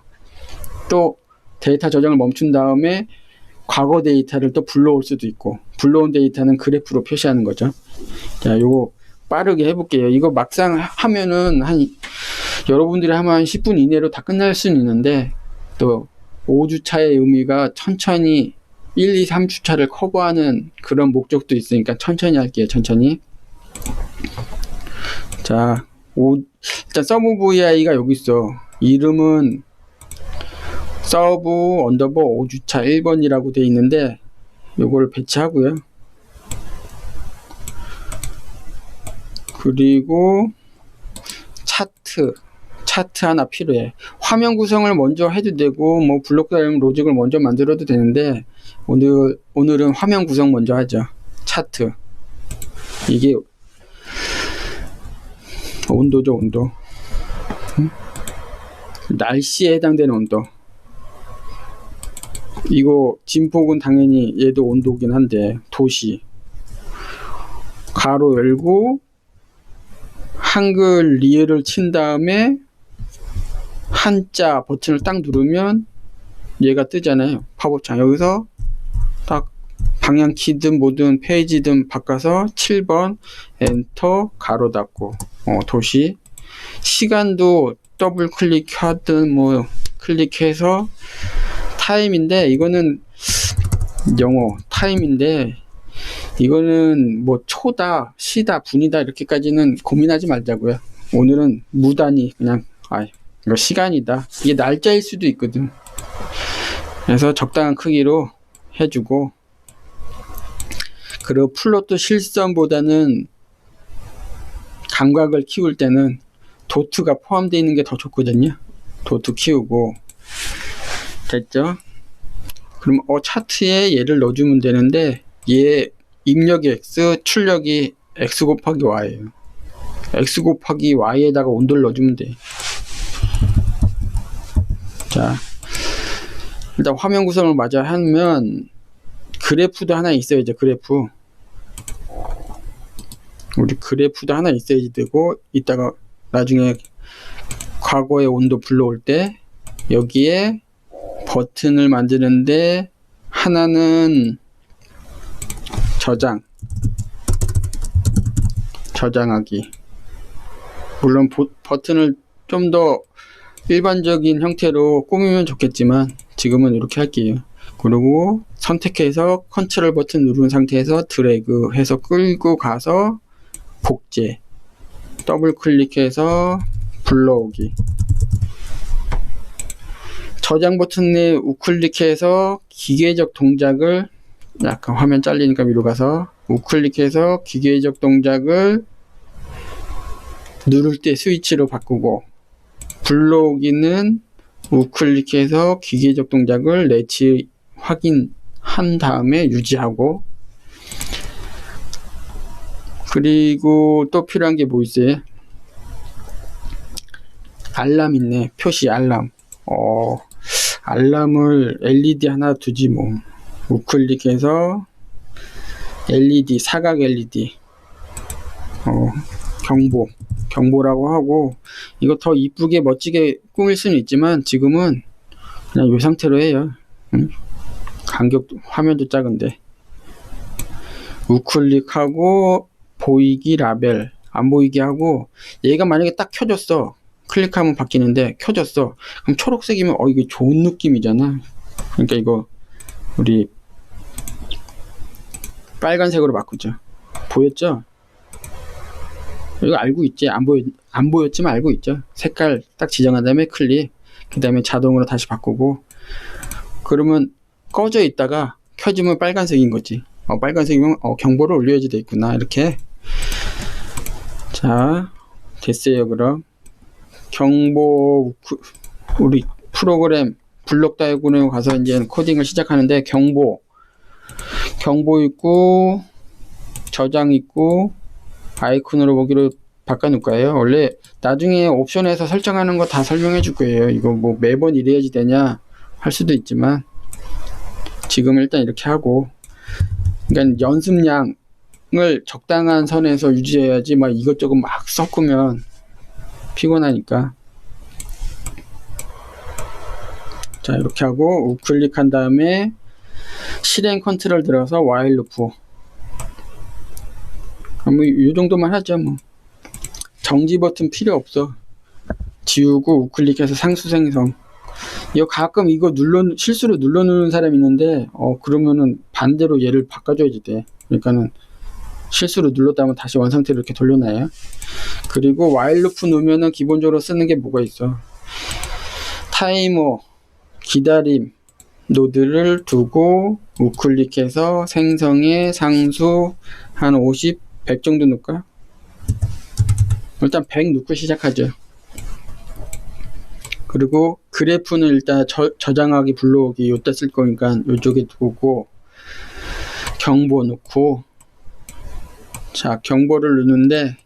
A: 또 데이터 저장을 멈춘 다음에 과거 데이터를 또 불러올 수도 있고, 불러온 데이터는 그래프로 표시하는 거죠. 자, 요거 빠르게 해볼게요. 이거 막상 하면은 여러분들이 하면 한 10분 이내로 다 끝날 수는 있는데, 또 5주차의 의미가 천천히 1, 2, 3주차를 커버하는 그런 목적도 있으니까 천천히 할게요. 천천히. 자, 일단 서브 VI가 여기 있어. 이름은 서브 언더버 5주차 1번이라고 되어 있는데 요거를 배치하고요. 그리고 차트 하나 필요해. 화면 구성을 먼저 해도 되고 뭐 블록 다이어그램 로직을 먼저 만들어도 되는데, 오늘은 화면 구성 먼저 하죠. 차트. 이게 온도죠, 온도. 날씨에 해당되는 온도. 이거 진폭은 당연히 얘도 온도긴 한데, 도시. 가로 열고 한글 리을을 친 다음에 한자 버튼을 딱 누르면 얘가 뜨잖아요. 팝업창. 여기서 딱 방향키든 뭐든 페이지든 바꿔서 7번 엔터 가로 닫고 도시. 시간도 더블 클릭하든 뭐 클릭해서 타임인데, 이거는 영어 타임인데 이거는 뭐 초다, 시다, 분이다 이렇게까지는 고민하지 말자고요. 오늘은 무단히 그냥 이거 시간이다. 이게 날짜일 수도 있거든. 그래서 적당한 크기로 해주고, 그리고 플로트 실선보다는 감각을 키울 때는 도트가 포함되어 있는 게 더 좋거든요. 도트 키우고. 됐죠? 그럼 차트에 얘를 넣어주면 되는데, 얘 입력이 X, 출력이 X 곱하기 Y예요. X 곱하기 Y에다가 온도를 넣어주면 돼. 자, 일단 화면 구성을 마저 하면 그래프도 하나 있어야죠. 그래프. 우리 그래프도 하나 있어야지 되고, 이따가 나중에 과거의 온도 불러올 때 여기에 버튼을 만드는데, 하나는 저장하기. 물론 버튼을 좀 더 일반적인 형태로 꾸미면 좋겠지만 지금은 이렇게 할게요. 그리고 선택해서 컨트롤 버튼 누른 상태에서 드래그 해서 끌고 가서 복제, 더블 클릭해서 불러오기, 저장 버튼에 우클릭해서 기계적 동작을, 약간 화면 잘리니까 위로 가서 우클릭해서 기계적 동작을 누를 때 스위치로 바꾸고, 불러오기는 우클릭해서 기계적 동작을 레치 확인한 다음에 유지하고, 그리고 또 필요한 게 뭐 있어요? 알람 있네. 표시 알람. 알람을 LED 하나 두지 뭐. 우클릭해서 LED, 사각 LED, 경보라고 하고, 이거 더 이쁘게 멋지게 꾸밀 수는 있지만 지금은 그냥 이 상태로 해요. 간격, 화면도 작은데. 우클릭하고 보이기 라벨 안 보이게 하고, 얘가 만약에 딱 켜졌어, 클릭하면 바뀌는데 켜졌어, 그럼 초록색이면 이게 좋은 느낌이잖아. 그러니까 이거 우리 빨간색으로 바꾸죠. 보였죠? 이거 알고 있지? 안 보였지만 알고 있죠? 색깔 딱 지정한 다음에 클릭, 그 다음에 자동으로 다시 바꾸고, 그러면 꺼져 있다가 켜지면 빨간색인 거지. 빨간색이면 경보를 올려야지 돼 있구나. 이렇게. 자, 됐어요. 그럼 경보, 우리 프로그램 블록 다이어그램에 가서 이제 코딩을 시작하는데, 경보 있고 저장 있고 아이콘으로 보기로 바꿔놓을 거예요. 원래 나중에 옵션에서 설정하는 거 다 설명해 줄 거예요. 이거 뭐 매번 이래야지 되냐 할 수도 있지만 지금 일단 이렇게 하고, 그러니까 연습량을 적당한 선에서 유지해야지 막 이것저것 막 섞으면 피곤하니까. 자, 이렇게 하고 우클릭한 다음에 실행 컨트롤 들어서 와일 루프. 뭐 이 정도만 하죠. 뭐 정지 버튼 필요 없어. 지우고 우클릭해서 상수 생성. 이거 가끔 이거 실수로 눌러놓는 사람이 있는데, 그러면은 반대로 얘를 바꿔줘야지 돼. 그러니까는 실수로 눌렀다면 다시 원상태로 이렇게 돌려놔요. 그리고 와일 루프 놓으면은 기본적으로 쓰는 게 뭐가 있어? 타이머, 기다림 노드를 두고 우클릭해서 생성에 상수 한 50, 100 정도 넣을까? 일단 100 넣고 시작하죠. 그리고 그래프는 일단 저장하기, 불러오기 요때 쓸 거니까 요쪽에 두고, 경보 넣고, 자, 경보를 넣는데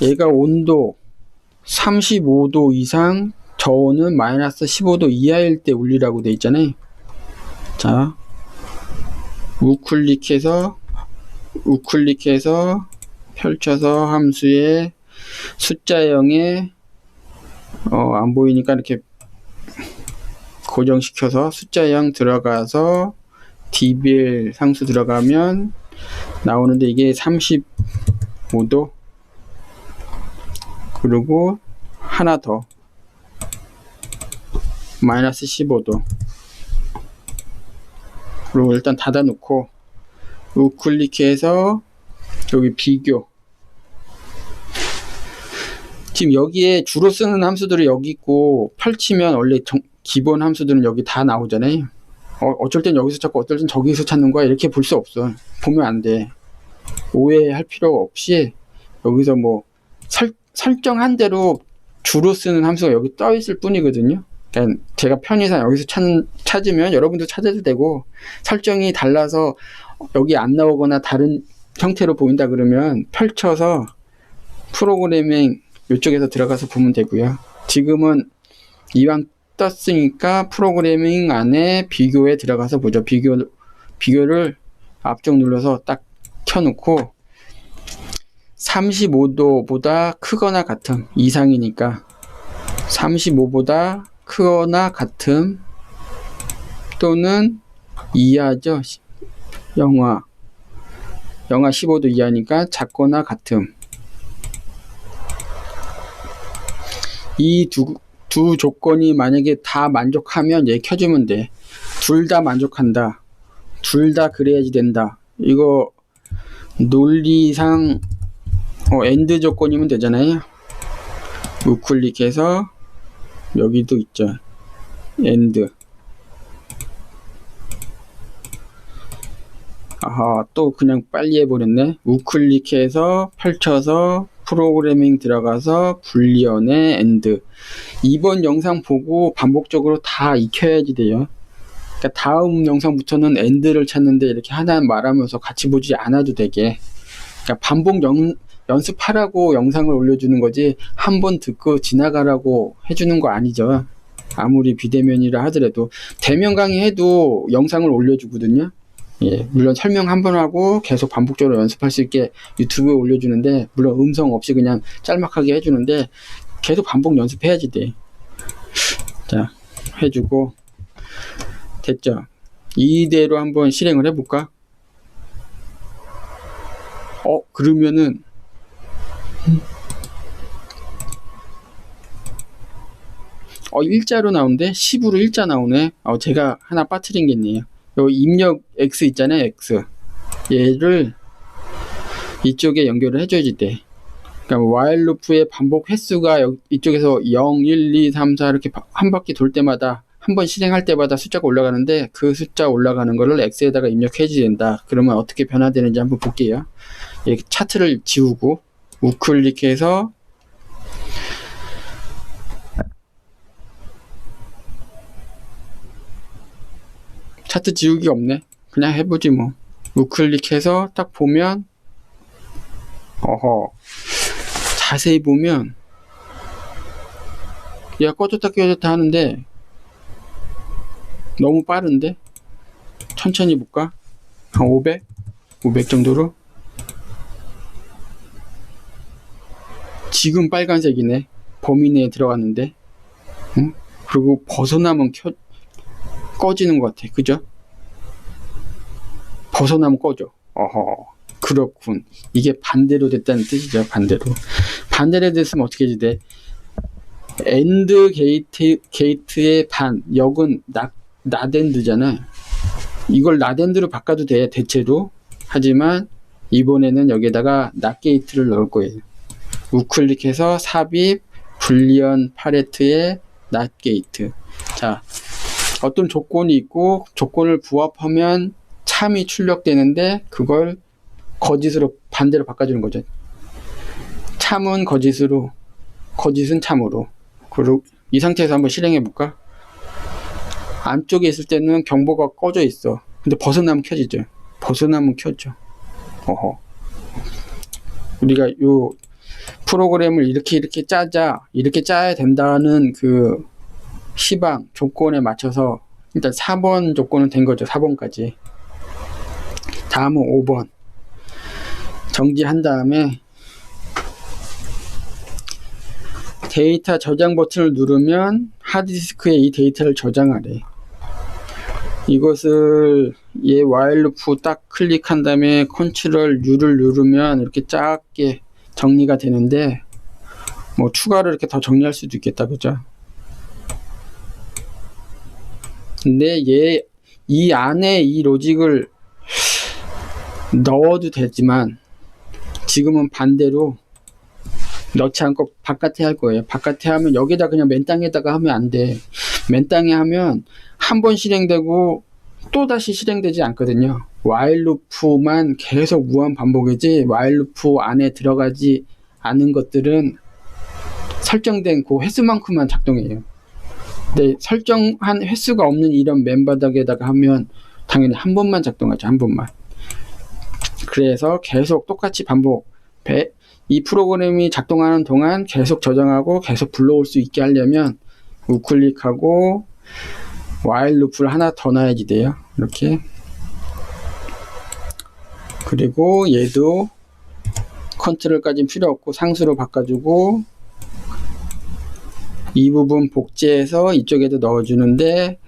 A: 얘가 온도 35도 이상, 저온은 마이너스 15도 이하일 때 울리라고 돼 있잖아요. 자, 우클릭해서 펼쳐서 함수에 숫자 0에 안 보이니까 이렇게 고정시켜서 숫자 0 들어가서 dBl 상수 들어가면 나오는데, 이게 35도, 그리고 하나 더 마이너스 15도. 그리고 일단 닫아 놓고 우클릭해서 여기 비교. 지금 여기에 주로 쓰는 함수들이 여기 있고, 펼치면 원래 기본 함수들은 여기 다 나오잖아요. 어쩔 땐 여기서 찾고 어쩔 땐 저기서 찾는 거야. 이렇게 볼 수 없어. 보면 안 돼. 오해할 필요가 없이 여기서 뭐 설정한 대로 주로 쓰는 함수가 여기 떠 있을 뿐이거든요. 그러니까 제가 편의상 여기서 찾으면 여러분도 찾아도 되고, 설정이 달라서 여기 안 나오거나 다른 형태로 보인다 그러면 펼쳐서 프로그래밍 이쪽에서 들어가서 보면 되고요. 지금은 이왕 떴으니까 프로그래밍 안에 비교에 들어가서 보죠. 비교를 앞쪽 눌러서 딱 켜놓고 35도보다 크거나 같음, 이상이니까 35보다 크거나 같음, 또는 이하죠. 영하 15도 이하니까 작거나 같음. 이 두 조건이 만약에 다 만족하면 얘 켜주면 돼. 둘 다 만족한다. 둘 다 그래야지 된다. 이거 논리상 엔드 조건이면 되잖아요. 우클릭해서 여기도 있죠. 엔드. 아하, 또 그냥 빨리 해버렸네. 우클릭해서 펼쳐서 프로그래밍 들어가서 불리언의 엔드. 이번 영상 보고 반복적으로 다 익혀야지 돼요. 그러니까 다음 영상부터는 엔드를 찾는데 이렇게 하나 말하면서 같이 보지 않아도 되게. 그러니까 반복 연습하라고 영상을 올려주는 거지 한 번 듣고 지나가라고 해주는 거 아니죠. 아무리 비대면이라 하더라도 대면 강의해도 영상을 올려주거든요. 예, 물론 설명 한 번 하고 계속 반복적으로 연습할 수 있게 유튜브에 올려주는데, 물론 음성 없이 그냥 짤막하게 해주는데 계속 반복 연습해야지 돼. 자, 해주고 됐죠. 이대로 한번 실행을 해볼까? 그러면은 일자로 나오는데 10으로 일자 나오네. 제가 하나 빠뜨린 게 있네요. 요 입력 X 있잖아요. X 얘를 이쪽에 연결을 해줘야지 돼. 그러니까 while 루프의 반복 횟수가 이쪽에서 0, 1, 2, 3, 4 이렇게 한 바퀴 돌 때마다 한 번 실행할 때마다 숫자가 올라가는데 그 숫자 올라가는 거를 X에다가 입력해줘야 된다. 그러면 어떻게 변화되는지 한번 볼게요. 이렇게 차트를 지우고 우클릭해서 차트 지우기 없네. 그냥 해보지 뭐. 우클릭해서 딱 보면 자세히 보면 얘가 꺼졌다 켜졌다 하는데 너무 빠른데? 천천히 볼까? 한 500? 500 정도로? 지금 빨간색이네. 범위 내에 들어갔는데. 응? 그리고 벗어나면 꺼지는 것 같아. 그죠? 벗어나면 꺼져. 그렇군. 이게 반대로 됐다는 뜻이죠. 반대로 됐으면 어떻게 해야 돼? 엔드 게이트의 반, 역은 낫엔드잖아. 이걸 낫엔드로 바꿔도 돼, 대체로. 하지만 이번에는 여기에다가 낫게이트를 넣을 거예요. 우클릭해서 삽입 불리언 팔레트의 낫게이트. 자, 어떤 조건이 있고 조건을 부합하면 참이 출력되는데 그걸 거짓으로 반대로 바꿔주는 거죠. 참은 거짓으로, 거짓은 참으로. 그리고 이 상태에서 한번 실행해 볼까? 안쪽에 있을 때는 경보가 꺼져 있어. 근데 벗어나면 켜지죠. 벗어나면 켜져. 우리가 요 프로그램을 이렇게 짜야 된다는 그 시방 조건에 맞춰서 일단 4번 조건은 된 거죠. 4번까지. 다음은 5번. 정지한 다음에 데이터 저장 버튼을 누르면 하드디스크에 이 데이터를 저장하래. 이것을 얘 while 루프 딱 클릭한 다음에 컨트롤 U를 누르면 이렇게 작게 정리가 되는데, 뭐 추가로 이렇게 더 정리할 수도 있겠다. 그죠? 근데 이 안에 이 로직을 넣어도 되지만 지금은 반대로 넣지 않고 바깥에 할 거예요. 바깥에 하면 여기다 그냥 맨 땅에다가 하면 안 돼. 맨 땅에 하면 한 번 실행되고 또 다시 실행되지 않거든요. while 루프만 계속 무한 반복이지 while 루프 안에 들어가지 않은 것들은 설정된 그 횟수만큼만 작동해요. 근데 설정한 횟수가 없는 이런 맨바닥에다가 하면 당연히 한 번만 작동하죠. 한 번만. 그래서 계속 똑같이 반복. 이 프로그램이 작동하는 동안 계속 저장하고 계속 불러올 수 있게 하려면 우클릭하고 while 루프를 하나 더 놔야지 돼요. 이렇게. 그리고 얘도 컨트롤까지는 필요 없고 상수로 바꿔주고 이 부분 복제해서 이쪽에도 넣어주는데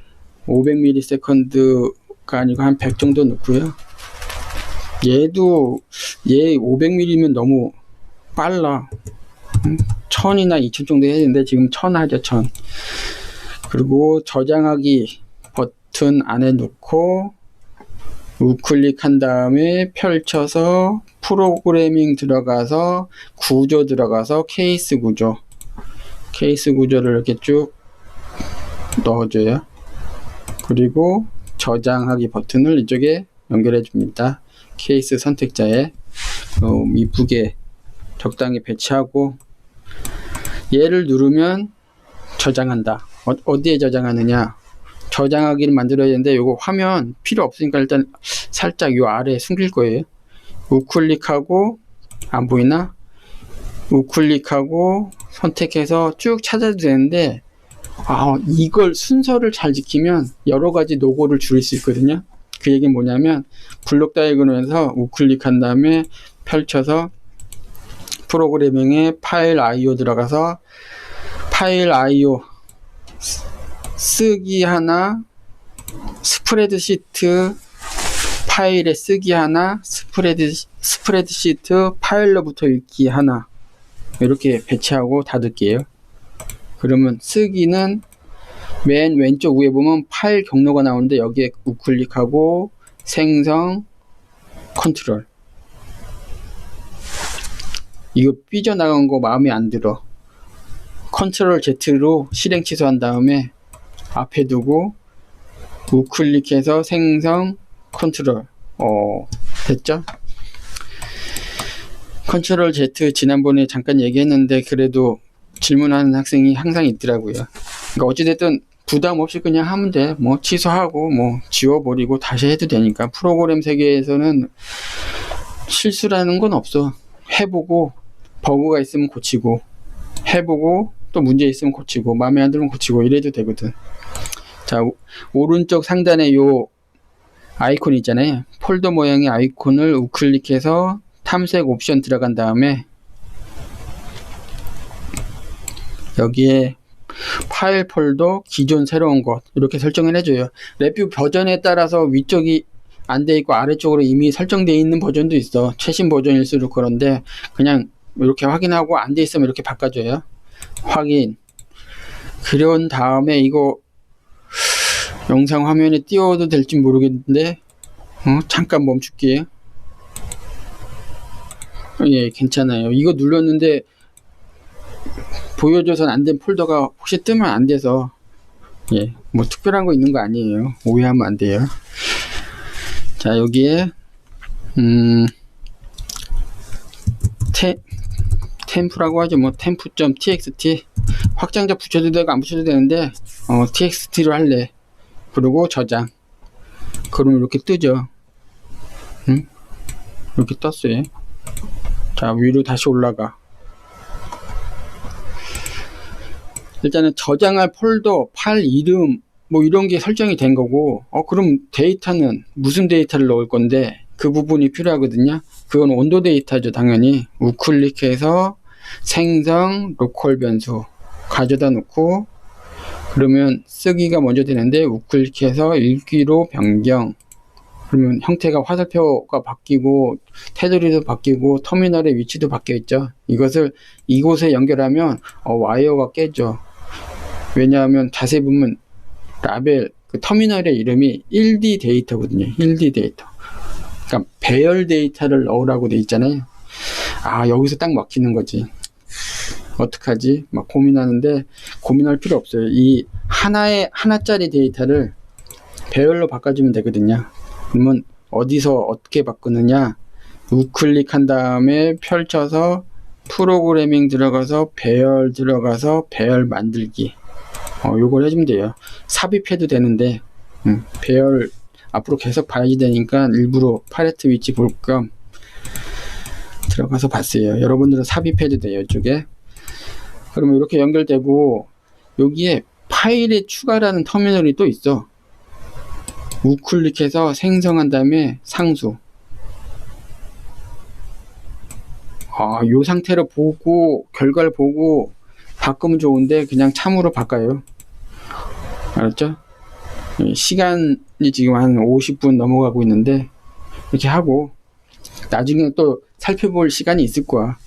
A: 500ms가 아니고 한 100 정도 넣고요. 얘 500ml면 너무 빨라. 1000이나 2000 정도 해야 되는데 지금 1000 하죠. 1000. 그리고 저장하기 버튼 안에 놓고 우클릭한 다음에 펼쳐서 프로그래밍 들어가서 구조 들어가서 케이스 구조를 이렇게 쭉 넣어줘요. 그리고 저장하기 버튼을 이쪽에 연결해 줍니다. 케이스 선택자에 이쁘게 적당히 배치하고, 얘를 누르면 저장한다. 어디에 저장하느냐, 저장하기를 만들어야 되는데 요거 화면 필요 없으니까 일단 살짝 요 아래에 숨길 거예요. 우클릭하고, 안 보이나? 우클릭하고 선택해서 쭉 찾아도 되는데, 이걸 순서를 잘 지키면 여러 가지 노고를 줄일 수 있거든요. 그 얘기는 뭐냐면, 블록 다이어그램에서 우클릭한 다음에 펼쳐서 프로그래밍에 파일 IO 들어가서 파일 IO 쓰기 하나, 스프레드시트 파일에 쓰기 하나, 스프레드시트 파일로부터 읽기 하나, 이렇게 배치하고 닫을게요. 그러면 쓰기는 맨 왼쪽 위에 보면 파일 경로가 나오는데 여기에 우클릭하고 생성 컨트롤. 이거 삐져나간 거 마음에 안 들어. 컨트롤 Z로 실행 취소한 다음에 앞에 두고 우클릭해서 생성 컨트롤. 됐죠? 컨트롤 Z 지난번에 잠깐 얘기했는데 그래도 질문하는 학생이 항상 있더라고요. 그러니까 어찌됐든 부담 없이 그냥 하면 돼. 뭐 취소하고 뭐 지워버리고 다시 해도 되니까. 프로그램 세계에서는 실수라는 건 없어. 해보고 버그가 있으면 고치고, 해보고 또 문제 있으면 고치고, 마음에 안 들면 고치고, 이래도 되거든. 자, 오른쪽 상단에 요 아이콘 있잖아요. 폴더 모양의 아이콘을 우클릭해서 탐색 옵션 들어간 다음에 여기에 파일 폴더 기존 새로운 것 이렇게 설정을 해줘요. 레뷰 버전에 따라서 위쪽이 안 돼 있고 아래쪽으로 이미 설정되어 있는 버전도 있어. 최신 버전일수록. 그런데 그냥 이렇게 확인하고 안 돼 있으면 이렇게 바꿔줘요. 확인. 그런 다음에 이거 영상 화면에 띄워도 될지 모르겠는데 잠깐 멈출게요. 예, 괜찮아요. 이거 눌렀는데 보여줘선 안 된 폴더가 혹시 뜨면 안 돼서, 예, 뭐 특별한 거 있는 거 아니에요. 오해하면 안 돼요. 자, 여기에 템프라고 하죠. 뭐 temp.txt 확장자 붙여도 되고 안 붙여도 되는데 txt로 할래. 그리고 저장. 그럼 이렇게 뜨죠. 이렇게 떴어요. 자, 위로 다시 올라가. 일단은 저장할 폴더, 파일 이름 뭐 이런 게 설정이 된 거고, 그럼 데이터는 무슨 데이터를 넣을 건데 그 부분이 필요하거든요. 그건 온도 데이터죠. 당연히 우클릭해서 생성 로컬 변수 가져다 놓고, 그러면 쓰기가 먼저 되는데 우클릭해서 읽기로 변경. 그러면 형태가 화살표가 바뀌고 테두리도 바뀌고 터미널의 위치도 바뀌어 있죠. 이것을 이곳에 연결하면 와이어가 깨져. 왜냐하면 자세히 보면 라벨 그 터미널의 이름이 1D 데이터거든요. 1D 데이터. 그러니까 배열 데이터를 넣으라고 돼 있잖아요. 여기서 딱 막히는 거지. 어떡하지? 막 고민하는데 고민할 필요 없어요. 이 하나짜리 데이터를 배열로 바꿔주면 되거든요. 그러면 어디서 어떻게 바꾸느냐? 우클릭한 다음에 펼쳐서 프로그래밍 들어가서 배열 들어가서 배열 만들기. 요걸 해주면 돼요. 삽입해도 되는데 배열 앞으로 계속 봐야지 되니까 일부러 팔레트 위치 볼 겸 들어가서 봤어요. 여러분들은 삽입해도 돼요. 이쪽에. 그러면 이렇게 연결되고 여기에 파일에 추가라는 터미널이 또 있어. 우클릭해서 생성한 다음에 상수. 요 상태로 보고 결과를 보고 바꾸면 좋은데 그냥 참으로 바꿔요. 알았죠? 시간이 지금 한 50분 넘어가고 있는데 이렇게 하고 나중에 또 살펴볼 시간이 있을 거야.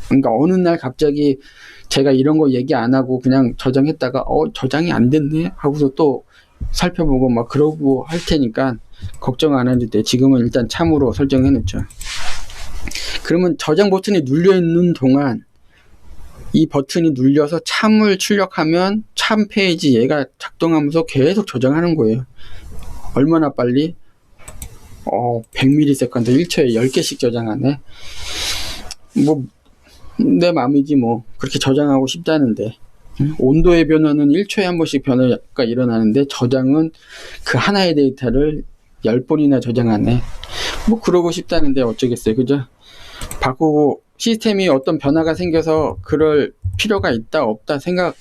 A: 그러니까 어느 날 갑자기 제가 이런 거 얘기 안 하고 그냥 저장했다가 저장이 안 됐네 하고서 또 살펴보고 막 그러고 할 테니까 걱정 안 해도 돼. 지금은 일단 참으로 설정해 놓죠. 그러면 저장 버튼이 눌려 있는 동안 이 버튼이 눌려서 참을 출력하면 참 페이지 얘가 작동하면서 계속 저장하는 거예요. 얼마나 빨리? 100ms 1초에 10개씩 저장하네. 뭐 내 마음이지 뭐. 그렇게 저장하고 싶다는데. 온도의 변화는 1초에 한 번씩 변화가 일어나는데 저장은 그 하나의 데이터를 10번이나 저장하네. 뭐 그러고 싶다는데 어쩌겠어요. 그죠? 바꾸고 시스템이 어떤 변화가 생겨서 그럴 필요가 있다 없다 생각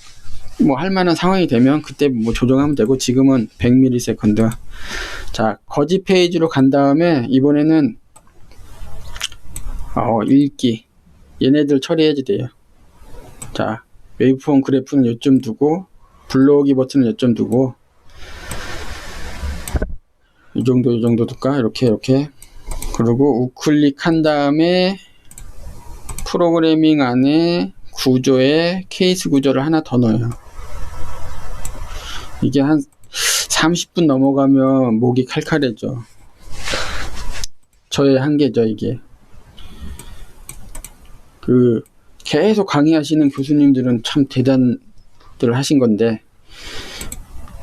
A: 뭐 할 만한 상황이 되면 그때 뭐 조정하면 되고, 지금은 100ms. 자, 거지 페이지로 간 다음에 이번에는 읽기 얘네들 처리해야 돼요. 자, 웨이브폼 그래프는 요점 두고 불러오기 버튼은 요점 두고 이 정도 둘까? 이렇게 그리고 우클릭 한 다음에 프로그래밍 안에 구조에 케이스 구조를 하나 더 넣어요. 이게 한 30분 넘어가면 목이 칼칼해져. 저의 한계죠 이게. 계속 강의하시는 교수님들은 참 대단들 하신 건데,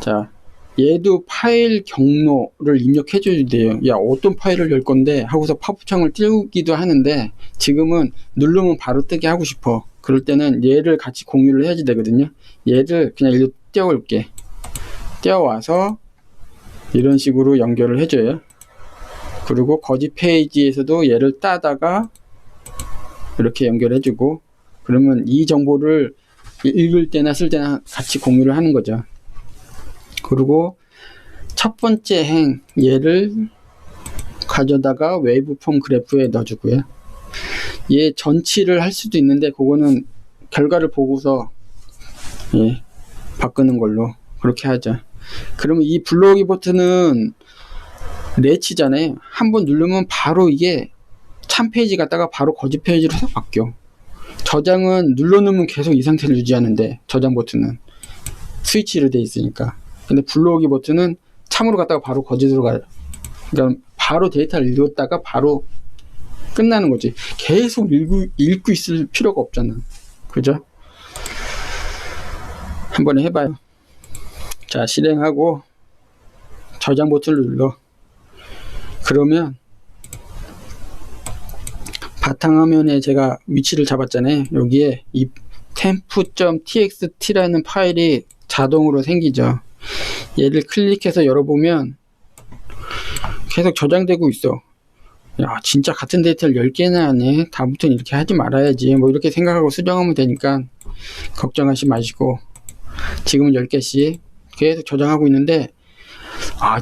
A: 자, 얘도 파일 경로를 입력해 줘야 돼요. 야, 어떤 파일을 열 건데 하고서 팝업창을 띄우기도 하는데, 지금은 누르면 바로 뜨게 하고 싶어. 그럴 때는 얘를 같이 공유를 해야지 되거든요. 얘를 그냥 일로 띄워올게. 띄워와서 이런 식으로 연결을 해줘요. 그리고 거지 페이지에서도 얘를 따다가 이렇게 연결해주고, 그러면 이 정보를 읽을 때나 쓸 때나 같이 공유를 하는 거죠. 그리고 첫 번째 행 얘를 가져다가 웨이브폼 그래프에 넣어주고요. 얘 전치를 할 수도 있는데 그거는 결과를 보고서 바꾸는 걸로 그렇게 하죠. 그러면 이 불러오기 버튼은 레치잖아요. 한번 누르면 바로 이게 참 페이지 갔다가 바로 거지 페이지로 싹 바뀌어. 저장은 눌러놓으면 계속 이 상태를 유지하는데, 저장 버튼은 스위치로 돼 있으니까. 근데 불러오기 버튼은 참으로 갔다가 바로 거짓으로 가요. 그러니까 바로 데이터를 읽었다가 바로 끝나는 거지. 계속 읽고 있을 필요가 없잖아. 그죠? 한번 해봐요. 자, 실행하고 저장 버튼을 눌러. 그러면 바탕화면에 제가 위치를 잡았잖아요. 여기에 이 temp.txt라는 파일이 자동으로 생기죠. 얘를 클릭해서 열어보면 계속 저장되고 있어. 야, 진짜 같은 데이터를 10개나 하네. 다음부터는 이렇게 하지 말아야지. 뭐 이렇게 생각하고 수정하면 되니까 걱정하지 마시고, 지금은 10개씩 계속 저장하고 있는데,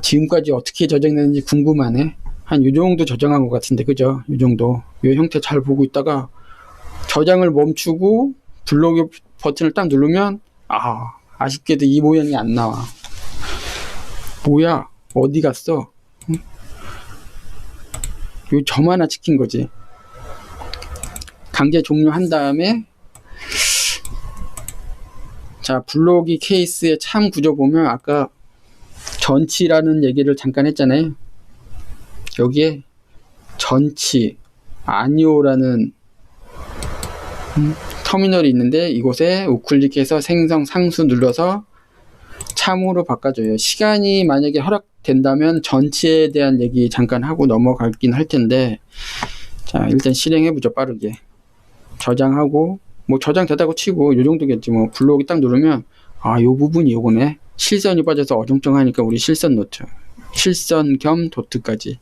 A: 지금까지 어떻게 저장되는지 궁금하네. 한 요 정도 저장한 것 같은데, 그죠? 요 정도. 요 형태 잘 보고 있다가 저장을 멈추고 불러오기 버튼을 딱 누르면 아쉽게도 이 모양이 안 나와. 뭐야? 어디 갔어? 응? 요 점 하나 찍힌 거지. 강제 종료한 다음에, 자, 불러오기 케이스의 참 구조 보면 아까 전치라는 얘기를 잠깐 했잖아요. 여기에 전치 아니오라는 터미널이 있는데, 이곳에 우클릭해서 생성 상수 눌러서 참으로 바꿔줘요. 시간이 만약에 허락된다면 전치에 대한 얘기 잠깐 하고 넘어가긴 할 텐데, 자, 일단 실행해보죠. 빠르게 저장하고, 뭐 저장되다고 치고 요 정도겠지. 뭐 불러오기 딱 누르면 요 부분이 요거네. 실선이 빠져서 어정쩡하니까 우리 실선 넣죠. 실선 겸 도트까지.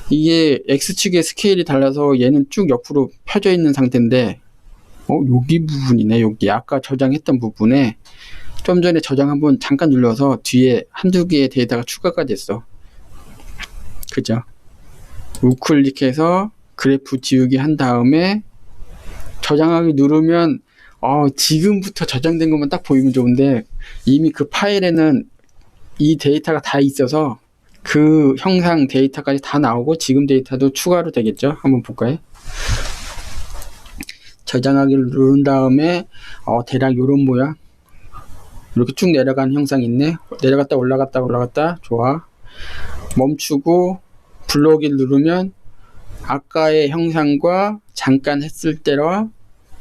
A: 이게 X축의 스케일이 달라서 얘는 쭉 옆으로 펴져 있는 상태인데, 여기 부분이네. 여기 아까 저장했던 부분에 좀 전에 저장 한번 잠깐 눌러서 뒤에 한두 개의 데이터가 추가가 됐어. 그죠? 우클릭해서 그래프 지우기 한 다음에 저장하기 누르면 지금부터 저장된 것만 딱 보이면 좋은데, 이미 그 파일에는 이 데이터가 다 있어서 그 형상 데이터까지 다 나오고 지금 데이터도 추가로 되겠죠. 한번 볼까요? 저장하기를 누른 다음에 대략 요런 모양 이렇게 쭉 내려가는 형상이 있네. 내려갔다 올라갔다 좋아. 멈추고 불러오기를 누르면 아까의 형상과 잠깐 했을 때와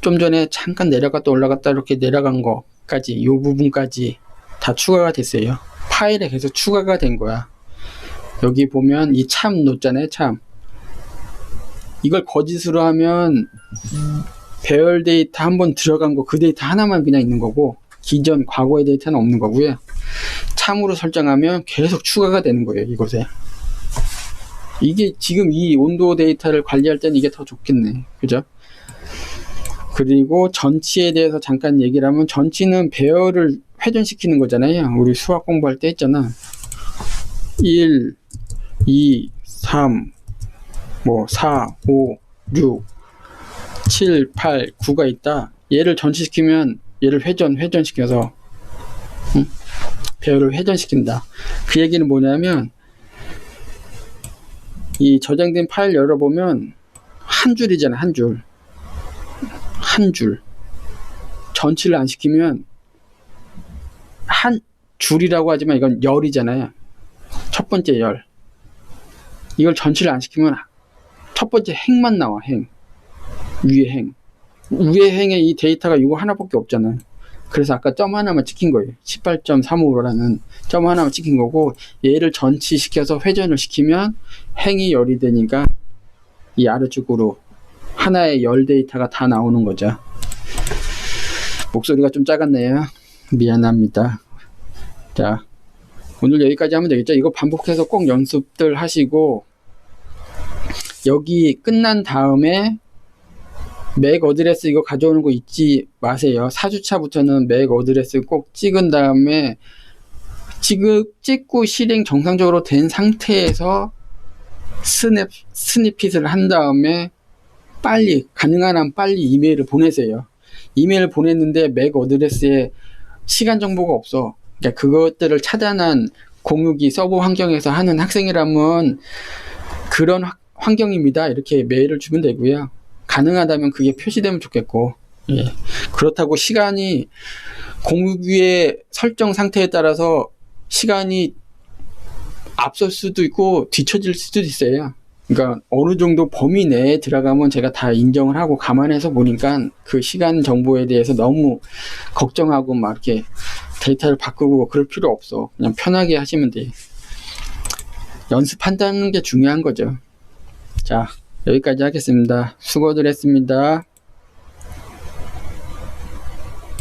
A: 좀 전에 잠깐 내려갔다 올라갔다 이렇게 내려간 거까지 이 부분까지 다 추가가 됐어요. 파일에 계속 추가가 된 거야. 여기 보면 이 참 놓잖아요. 참. 이걸 거짓으로 하면 배열 데이터 한번 들어간 거 그 데이터 하나만 그냥 있는 거고 기존 과거의 데이터는 없는 거고요. 참으로 설정하면 계속 추가가 되는 거예요. 이곳에. 이게 지금 이 온도 데이터를 관리할 때는 이게 더 좋겠네. 그죠? 그리고 전치에 대해서 잠깐 얘기를 하면 전치는 배열을 회전시키는 거잖아요. 우리 수학 공부할 때 했잖아. 1, 2, 3, 4, 5, 6, 7, 8, 9가 있다. 얘를 전치시키면 얘를 회전시켜서 배열을 회전시킨다. 그 얘기는 뭐냐면 이 저장된 파일 열어보면 한 줄이잖아. 한 줄. 전치를 안 시키면 한 줄이라고 하지만 이건 열이잖아요. 첫 번째 열. 이걸 전치를 안 시키면 첫 번째 행만 나와. 행. 위에 행. 위에 행에 이 데이터가 이거 하나밖에 없잖아. 그래서 아까 점 하나만 찍힌 거예요. 18.35라는 점 하나만 찍힌 거고 얘를 전치시켜서 회전을 시키면 행이 열이 되니까 이 아래쪽으로 하나의 열 데이터가 다 나오는 거죠. 목소리가 좀 작았네요. 미안합니다. 자, 오늘 여기까지 하면 되겠죠. 이거 반복해서 꼭 연습들 하시고 여기 끝난 다음에 맥 어드레스 이거 가져오는 거 잊지 마세요. 4주차부터는 맥 어드레스 꼭 찍은 다음에 찍고 실행 정상적으로 된 상태에서 스니핏을 한 다음에 빨리 가능한 한 빨리 이메일을 보내세요. 이메일을 보냈는데 맥 어드레스에 시간 정보가 없어. 그러니까 그것들을 차단한 공유기 서버 환경에서 하는 학생이라면 그런 환경입니다. 이렇게 메일을 주면 되고요. 가능하다면 그게 표시되면 좋겠고, 예. 그렇다고 시간이 공유기의 설정 상태에 따라서 시간이 앞설 수도 있고 뒤처질 수도 있어요. 그러니까 어느 정도 범위 내에 들어가면 제가 다 인정을 하고 감안해서 보니까 그 시간 정보에 대해서 너무 걱정하고 막 이렇게 데이터를 바꾸고 그럴 필요 없어. 그냥 편하게 하시면 돼. 연습한다는 게 중요한 거죠. 자, 여기까지 하겠습니다. 수고들 했습니다.